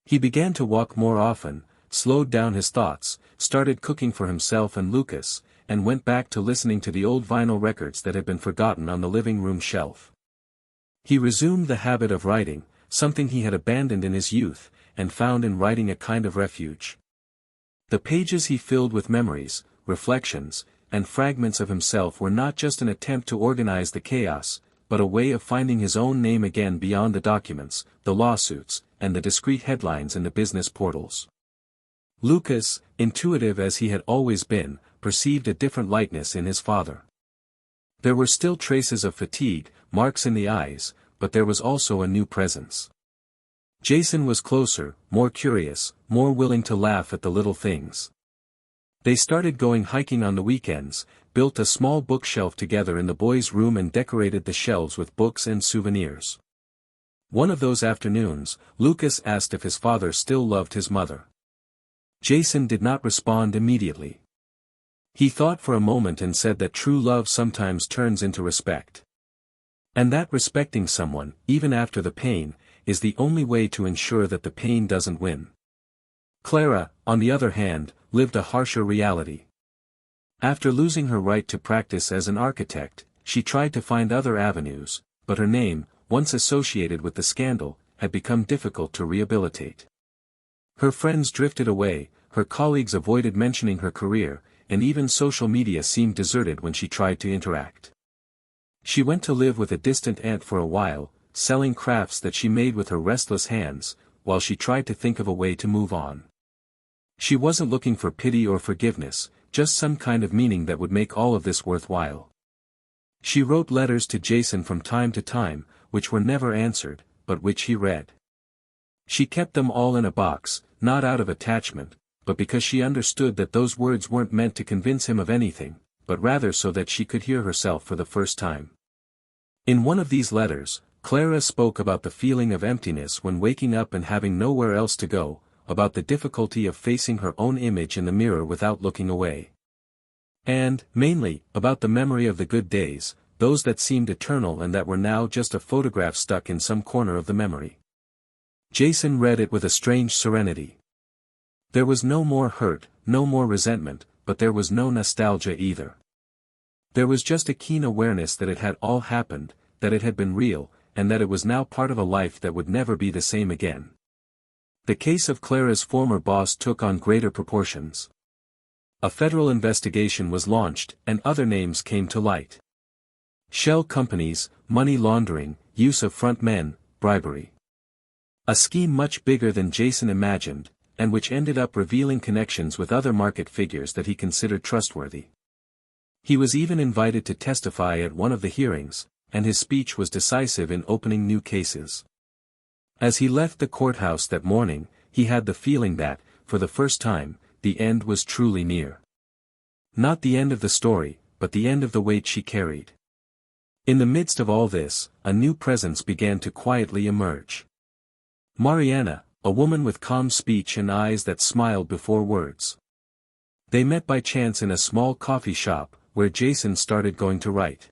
He began to walk more often, slowed down his thoughts, started cooking for himself and Lucas, and went back to listening to the old vinyl records that had been forgotten on the living room shelf. He resumed the habit of writing, something he had abandoned in his youth, and found in writing a kind of refuge. The pages he filled with memories, reflections, and fragments of himself were not just an attempt to organize the chaos, but a way of finding his own name again beyond the documents, the lawsuits, and the discreet headlines in the business portals. Lucas, intuitive as he had always been, perceived a different lightness in his father. There were still traces of fatigue, marks in the eyes, but there was also a new presence. Jason was closer, more curious, more willing to laugh at the little things. They started going hiking on the weekends, built a small bookshelf together in the boys' room and decorated the shelves with books and souvenirs. One of those afternoons, Lucas asked if his father still loved his mother. Jason did not respond immediately. He thought for a moment and said that true love sometimes turns into respect. And that respecting someone, even after the pain, is the only way to ensure that the pain doesn't win. Clara, on the other hand, lived a harsher reality. After losing her right to practice as an architect, she tried to find other avenues, but her name, once associated with the scandal, had become difficult to rehabilitate. Her friends drifted away, her colleagues avoided mentioning her career, and even social media seemed deserted when she tried to interact. She went to live with a distant aunt for a while, selling crafts that she made with her restless hands, while she tried to think of a way to move on. She wasn't looking for pity or forgiveness, just some kind of meaning that would make all of this worthwhile. She wrote letters to Jason from time to time, which were never answered, but which he read. She kept them all in a box, not out of attachment, but because she understood that those words weren't meant to convince him of anything, but rather so that she could hear herself for the first time. In one of these letters, Clara spoke about the feeling of emptiness when waking up and having nowhere else to go, about the difficulty of facing her own image in the mirror without looking away. And, mainly, about the memory of the good days, those that seemed eternal and that were now just a photograph stuck in some corner of the memory. Jason read it with a strange serenity. There was no more hurt, no more resentment, but there was no nostalgia either. There was just a keen awareness that it had all happened, that it had been real, and that it was now part of a life that would never be the same again. The case of Clara's former boss took on greater proportions. A federal investigation was launched, and other names came to light. Shell companies, money laundering, use of front men, bribery. A scheme much bigger than Jason imagined, and which ended up revealing connections with other market figures that he considered trustworthy. He was even invited to testify at one of the hearings, and his speech was decisive in opening new cases. As he left the courthouse that morning, he had the feeling that, for the first time, the end was truly near. Not the end of the story, but the end of the weight she carried. In the midst of all this, a new presence began to quietly emerge. Mariana, a woman with calm speech and eyes that smiled before words. They met by chance in a small coffee shop, where Jason started going to write.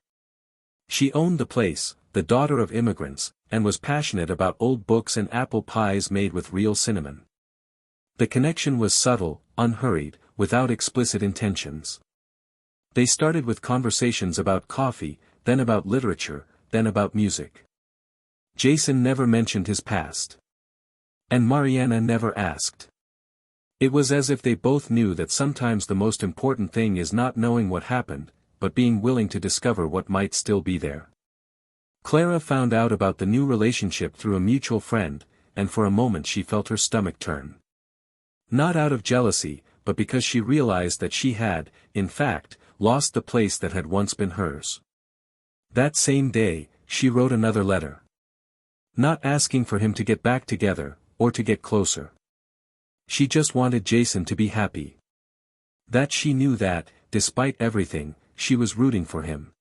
She owned the place, the daughter of immigrants, and was passionate about old books and apple pies made with real cinnamon. The connection was subtle, unhurried, without explicit intentions. They started with conversations about coffee, then about literature, then about music. Jason never mentioned his past. And Mariana never asked. It was as if they both knew that sometimes the most important thing is not knowing what happened, but being willing to discover what might still be there. Clara found out about the new relationship through a mutual friend, and for a moment she felt her stomach turn. Not out of jealousy, but because she realized that she had, in fact, lost the place that had once been hers. That same day, she wrote another letter. Not asking for him to get back together, or to get closer. She just wanted Jason to be happy. That she knew that, despite everything, she was rooting for him.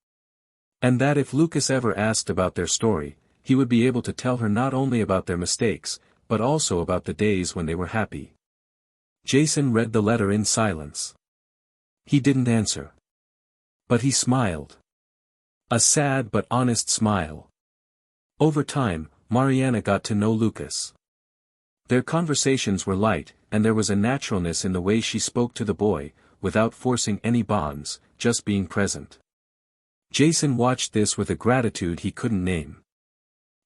And that if Lucas ever asked about their story, he would be able to tell her not only about their mistakes, but also about the days when they were happy. Jason read the letter in silence. He didn't answer. But he smiled. A sad but honest smile. Over time, Mariana got to know Lucas. Their conversations were light, and there was a naturalness in the way she spoke to the boy, without forcing any bonds, just being present. Jason watched this with a gratitude he couldn't name.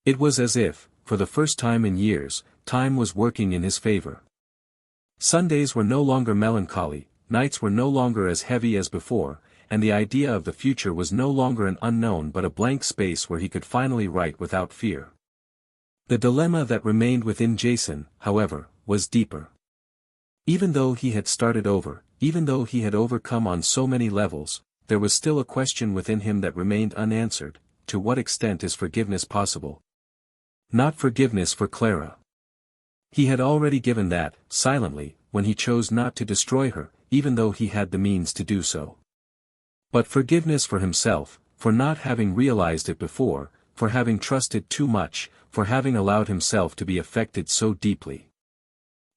It was as if, for the first time in years, time was working in his favor. Sundays were no longer melancholy, nights were no longer as heavy as before, and the idea of the future was no longer an unknown but a blank space where he could finally write without fear. The dilemma that remained within Jason, however, was deeper. Even though he had started over, even though he had overcome on so many levels, there was still a question within him that remained unanswered: to what extent is forgiveness possible? Not forgiveness for Clara. He had already given that, silently, when he chose not to destroy her, even though he had the means to do so. But forgiveness for himself, for not having realized it before, for having trusted too much, for having allowed himself to be affected so deeply.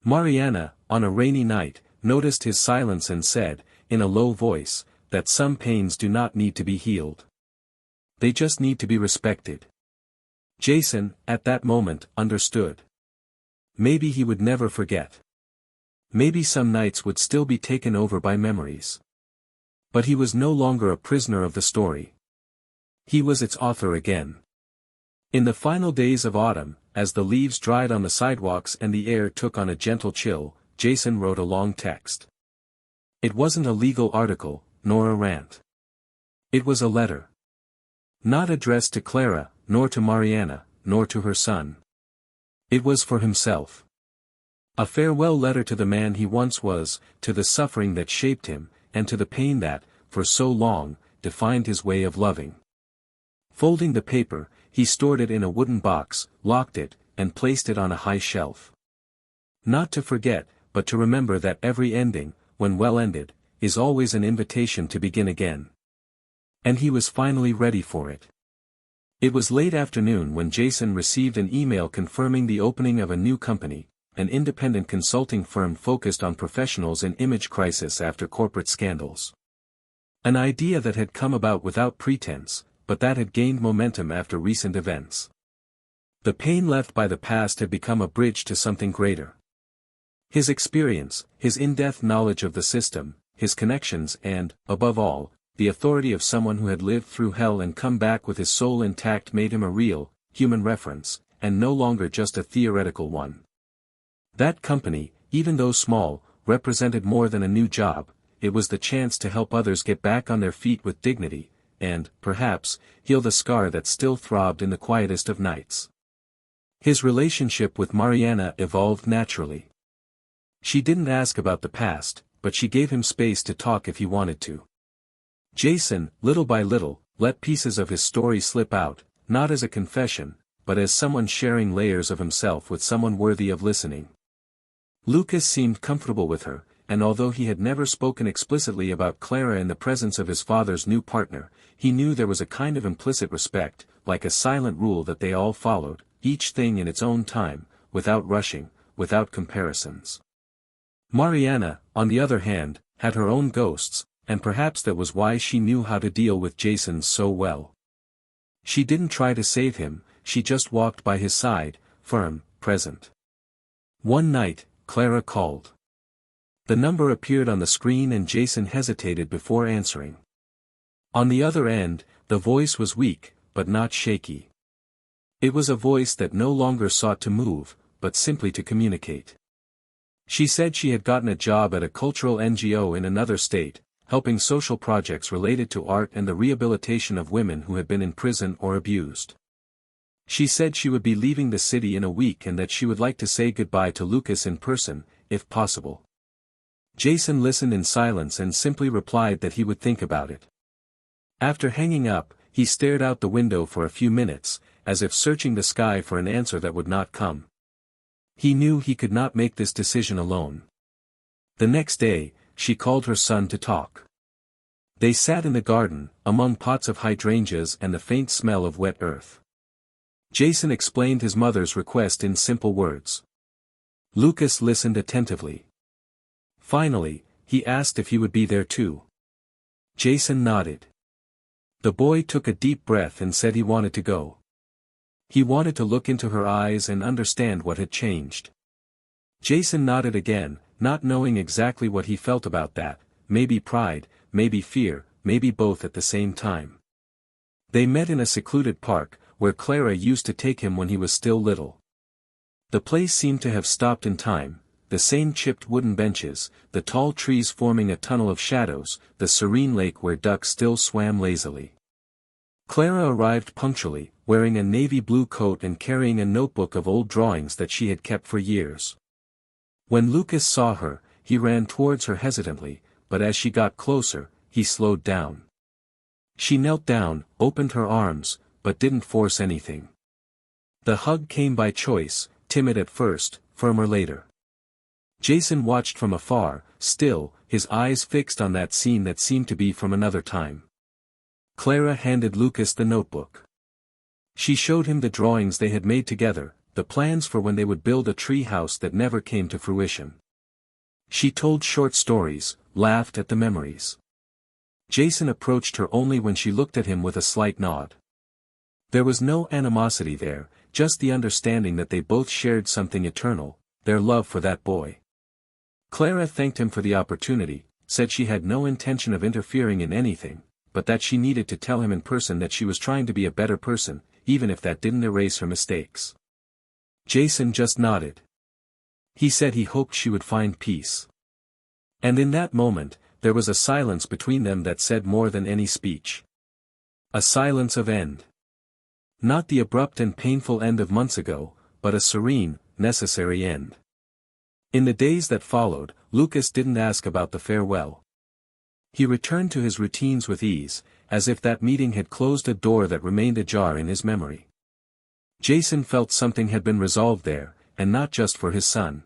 Mariana, on a rainy night, noticed his silence and said, in a low voice, that some pains do not need to be healed. They just need to be respected. Jason, at that moment, understood. Maybe he would never forget. Maybe some nights would still be taken over by memories. But he was no longer a prisoner of the story. He was its author again. In the final days of autumn, as the leaves dried on the sidewalks and the air took on a gentle chill, Jason wrote a long text. It wasn't a legal article, nor a rant. It was a letter. Not addressed to Clara, nor to Mariana, nor to her son. It was for himself. A farewell letter to the man he once was, to the suffering that shaped him, and to the pain that, for so long, defined his way of loving. Folding the paper, he stored it in a wooden box, locked it, and placed it on a high shelf. Not to forget, but to remember that every ending, when well ended, is always an invitation to begin again. And he was finally ready for it. It was late afternoon when Jason received an email confirming the opening of a new company, an independent consulting firm focused on professionals in image crisis after corporate scandals. An idea that had come about without pretense, but that had gained momentum after recent events. The pain left by the past had become a bridge to something greater. His experience, his in-depth knowledge of the system, his connections and, above all, the authority of someone who had lived through hell and come back with his soul intact made him a real, human reference, and no longer just a theoretical one. That company, even though small, represented more than a new job. It was the chance to help others get back on their feet with dignity, and, perhaps, heal the scar that still throbbed in the quietest of nights. His relationship with Mariana evolved naturally. She didn't ask about the past, but she gave him space to talk if he wanted to. Jason, little by little, let pieces of his story slip out, not as a confession, but as someone sharing layers of himself with someone worthy of listening. Lucas seemed comfortable with her, and although he had never spoken explicitly about Clara in the presence of his father's new partner, he knew there was a kind of implicit respect, like a silent rule that they all followed, each thing in its own time, without rushing, without comparisons. Mariana, on the other hand, had her own ghosts, and perhaps that was why she knew how to deal with Jason so well. She didn't try to save him, she just walked by his side, firm, present. One night, Clara called. The number appeared on the screen and Jason hesitated before answering. On the other end, the voice was weak, but not shaky. It was a voice that no longer sought to move, but simply to communicate. She said she had gotten a job at a cultural NGO in another state, helping social projects related to art and the rehabilitation of women who had been in prison or abused. She said she would be leaving the city in a week and that she would like to say goodbye to Lucas in person, if possible. Jason listened in silence and simply replied that he would think about it. After hanging up, he stared out the window for a few minutes, as if searching the sky for an answer that would not come. He knew he could not make this decision alone. The next day, she called her son to talk. They sat in the garden, among pots of hydrangeas and the faint smell of wet earth. Jason explained his mother's request in simple words. Lucas listened attentively. Finally, he asked if he would be there too. Jason nodded. The boy took a deep breath and said he wanted to go. He wanted to look into her eyes and understand what had changed. Jason nodded again, not knowing exactly what he felt about that, maybe pride, maybe fear, maybe both at the same time. They met in a secluded park, where Clara used to take him when he was still little. The place seemed to have stopped in time, the same chipped wooden benches, the tall trees forming a tunnel of shadows, the serene lake where ducks still swam lazily. Clara arrived punctually, wearing a navy blue coat and carrying a notebook of old drawings that she had kept for years. When Lucas saw her, he ran towards her hesitantly, but as she got closer, he slowed down. She knelt down, opened her arms, but didn't force anything. The hug came by choice, timid at first, firmer later. Jason watched from afar, still, his eyes fixed on that scene that seemed to be from another time. Clara handed Lucas the notebook. She showed him the drawings they had made together, the plans for when they would build a tree house that never came to fruition. She told short stories, laughed at the memories. Jason approached her only when she looked at him with a slight nod. There was no animosity there, just the understanding that they both shared something eternal, their love for that boy. Clara thanked him for the opportunity, said she had no intention of interfering in anything, but that she needed to tell him in person that she was trying to be a better person, even if that didn't erase her mistakes. Jason just nodded. He said he hoped she would find peace. And in that moment, there was a silence between them that said more than any speech. A silence of end. Not the abrupt and painful end of months ago, but a serene, necessary end. In the days that followed, Lucas didn't ask about the farewell. He returned to his routines with ease, as if that meeting had closed a door that remained ajar in his memory. Jason felt something had been resolved there, and not just for his son.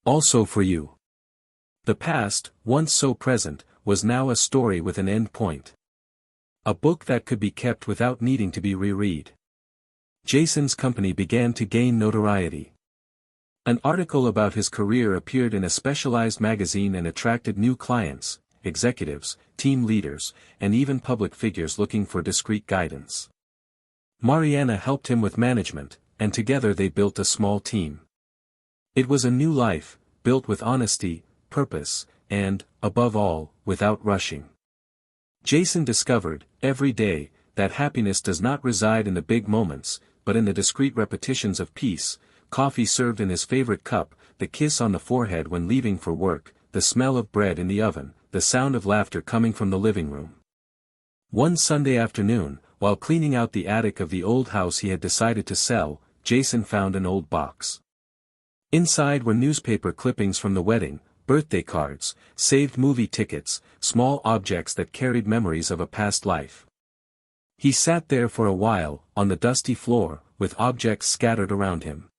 Also for you. The past, once so present, was now a story with an end point. A book that could be kept without needing to be reread. Jason's company began to gain notoriety. An article about his career appeared in a specialized magazine and attracted new clients, executives, team leaders, and even public figures looking for discreet guidance. Mariana helped him with management, and together they built a small team. It was a new life, built with honesty, purpose, and, above all, without rushing. Jason discovered, every day, that happiness does not reside in the big moments, but in the discreet repetitions of peace: coffee served in his favorite cup, the kiss on the forehead when leaving for work, the smell of bread in the oven, the sound of laughter coming from the living room. One Sunday afternoon, while cleaning out the attic of the old house he had decided to sell, Jason found an old box. Inside were newspaper clippings from the wedding, birthday cards, saved movie tickets, small objects that carried memories of a past life. He sat there for a while, on the dusty floor, with objects scattered around him.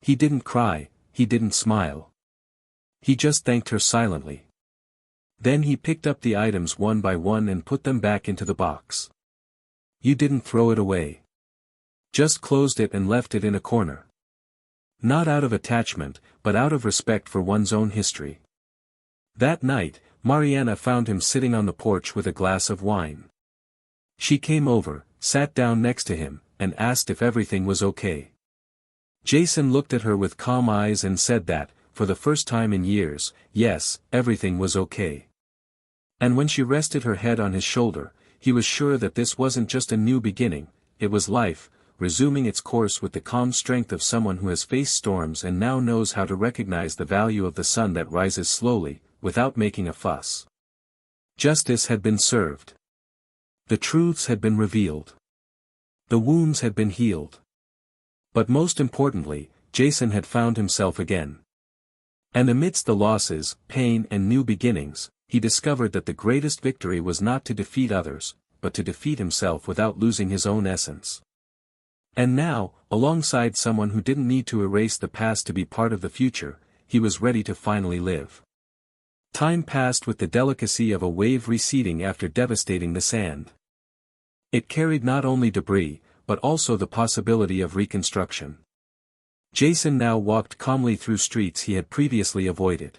He didn't cry, he didn't smile. He just thanked her silently. Then he picked up the items one by one and put them back into the box. You didn't throw it away. Just closed it and left it in a corner. Not out of attachment, but out of respect for one's own history. That night, Mariana found him sitting on the porch with a glass of wine. She came over, sat down next to him, and asked if everything was okay. Jason looked at her with calm eyes and said that, for the first time in years, yes, everything was okay. And when she rested her head on his shoulder, he was sure that this wasn't just a new beginning, it was life, resuming its course with the calm strength of someone who has faced storms and now knows how to recognize the value of the sun that rises slowly, without making a fuss. Justice had been served. The truths had been revealed. The wounds had been healed. But most importantly, Jason had found himself again. And amidst the losses, pain and new beginnings, he discovered that the greatest victory was not to defeat others, but to defeat himself without losing his own essence. And now, alongside someone who didn't need to erase the past to be part of the future, he was ready to finally live. Time passed with the delicacy of a wave receding after devastating the sand. It carried not only debris, but also the possibility of reconstruction. Jason now walked calmly through streets he had previously avoided.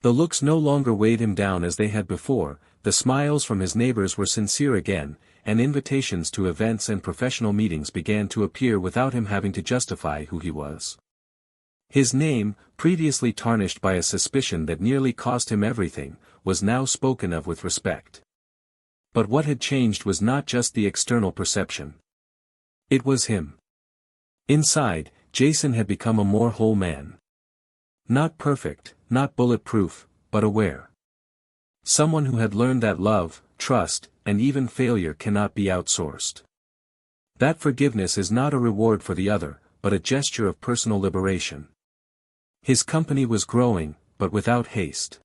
The looks no longer weighed him down as they had before, the smiles from his neighbors were sincere again, and invitations to events and professional meetings began to appear without him having to justify who he was. His name, previously tarnished by a suspicion that nearly cost him everything, was now spoken of with respect. But what had changed was not just the external perception. It was him. Inside, Jason had become a more whole man. Not perfect, not bulletproof, but aware. Someone who had learned that love, trust, and even failure cannot be outsourced. That forgiveness is not a reward for the other, but a gesture of personal liberation. His company was growing, but without haste.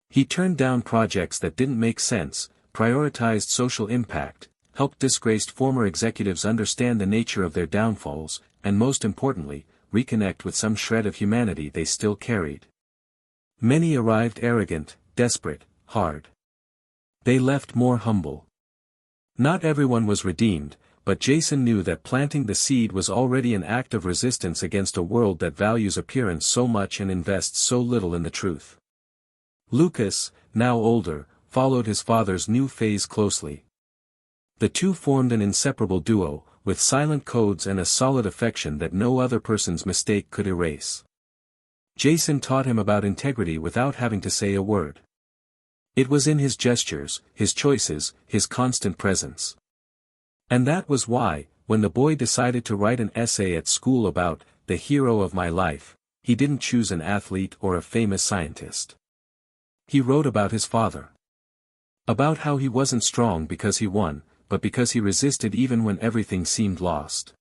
He turned down projects that didn't make sense, prioritized social impact, helped disgraced former executives understand the nature of their downfalls, and most importantly, reconnect with some shred of humanity they still carried. Many arrived arrogant, desperate, hard. They left more humble. Not everyone was redeemed, but Jason knew that planting the seed was already an act of resistance against a world that values appearance so much and invests so little in the truth. Lucas, now older, followed his father's new phase closely. The two formed an inseparable duo, with silent codes and a solid affection that no other person's mistake could erase. Jason taught him about integrity without having to say a word. It was in his gestures, his choices, his constant presence. And that was why, when the boy decided to write an essay at school about the hero of my life, he didn't choose an athlete or a famous scientist. He wrote about his father. About how he wasn't strong because he won, but because he resisted even when everything seemed lost.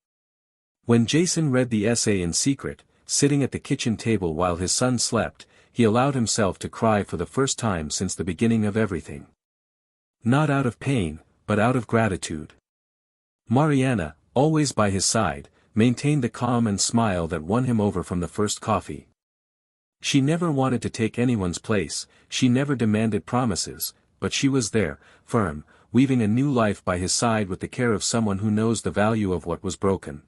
When Jason read the essay in secret, sitting at the kitchen table while his son slept, he allowed himself to cry for the first time since the beginning of everything. Not out of pain, but out of gratitude. Mariana, always by his side, maintained the calm and smile that won him over from the first coffee. She never wanted to take anyone's place, she never demanded promises, but she was there, firm, weaving a new life by his side with the care of someone who knows the value of what was broken.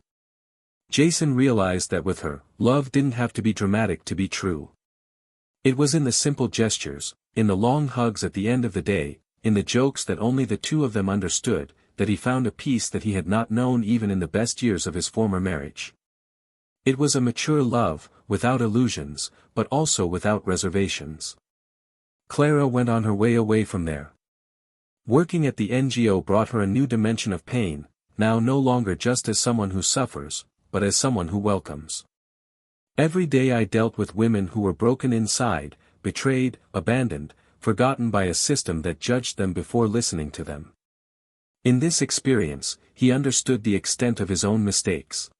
Jason realized that with her, love didn't have to be dramatic to be true. It was in the simple gestures, in the long hugs at the end of the day, in the jokes that only the two of them understood, that he found a peace that he had not known even in the best years of his former marriage. It was a mature love, without illusions, but also without reservations. Clara went on her way away from there. Working at the NGO brought her a new dimension of pain, now no longer just as someone who suffers, but as someone who welcomes. Every day I dealt with women who were broken inside, betrayed, abandoned, forgotten by a system that judged them before listening to them. In this experience, he understood the extent of his own mistakes.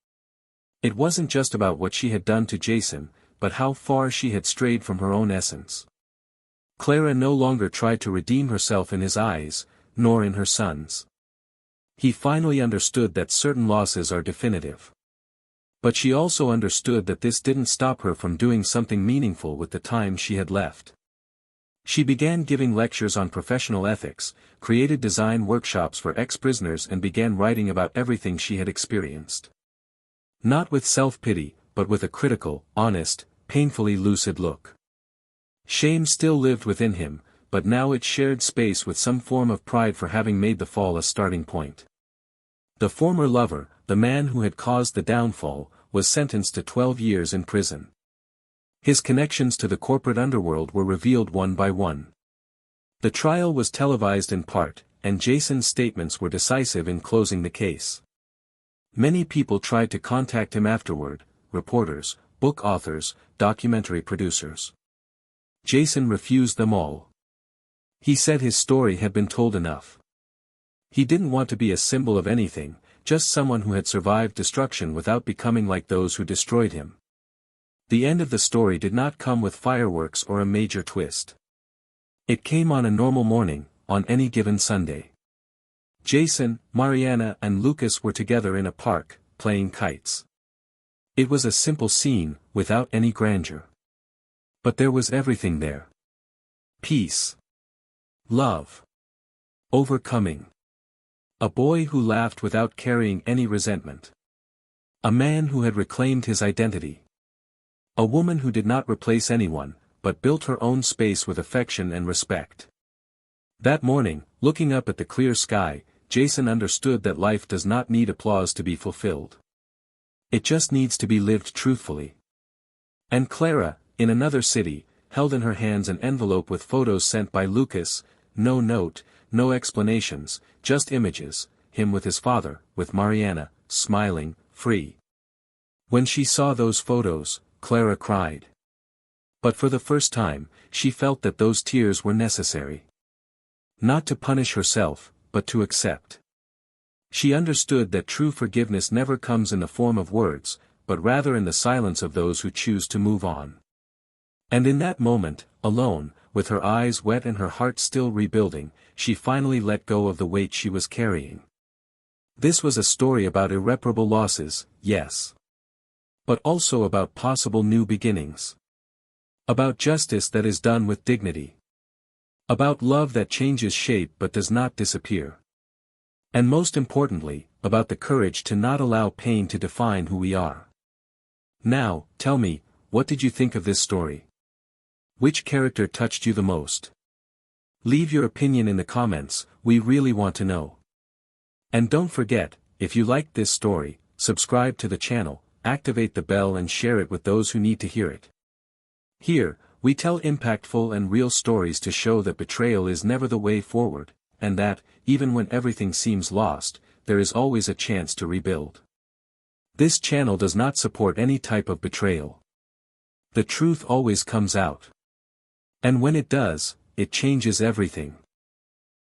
It wasn't just about what she had done to Jason, but how far she had strayed from her own essence. Clara no longer tried to redeem herself in his eyes, nor in her son's. He finally understood that certain losses are definitive. But she also understood that this didn't stop her from doing something meaningful with the time she had left. She began giving lectures on professional ethics, created design workshops for ex-prisoners and began writing about everything she had experienced. Not with self-pity, but with a critical, honest, painfully lucid look. Shame still lived within him, but now it shared space with some form of pride for having made the fall a starting point. The former lover, the man who had caused the downfall, was sentenced to 12 years in prison. His connections to the corporate underworld were revealed one by one. The trial was televised in part, and Jason's statements were decisive in closing the case. Many people tried to contact him afterward, reporters, book authors, documentary producers. Jason refused them all. He said his story had been told enough. He didn't want to be a symbol of anything, just someone who had survived destruction without becoming like those who destroyed him. The end of the story did not come with fireworks or a major twist. It came on a normal morning, on any given Sunday. Jason, Mariana and Lucas were together in a park, playing kites. It was a simple scene, without any grandeur. But there was everything there. Peace. Love. Overcoming. A boy who laughed without carrying any resentment. A man who had reclaimed his identity. A woman who did not replace anyone, but built her own space with affection and respect. That morning, looking up at the clear sky, Jason understood that life does not need applause to be fulfilled. It just needs to be lived truthfully. And Clara, in another city, held in her hands an envelope with photos sent by Lucas, no note, no explanations, just images, him with his father, with Mariana, smiling, free. When she saw those photos, Clara cried. But for the first time, she felt that those tears were necessary. Not to punish herself, but to accept. She understood that true forgiveness never comes in the form of words, but rather in the silence of those who choose to move on. And in that moment, alone, with her eyes wet and her heart still rebuilding, she finally let go of the weight she was carrying. This was a story about irreparable losses, yes. But also about possible new beginnings. About justice that is done with dignity. About love that changes shape but does not disappear. And most importantly, about the courage to not allow pain to define who we are. Now, tell me, what did you think of this story? Which character touched you the most? Leave your opinion in the comments, we really want to know. And don't forget, if you liked this story, subscribe to the channel, activate the bell and share it with those who need to hear it. Here, we tell impactful and real stories to show that betrayal is never the way forward, and that, even when everything seems lost, there is always a chance to rebuild. This channel does not support any type of betrayal. The truth always comes out. And when it does, it changes everything.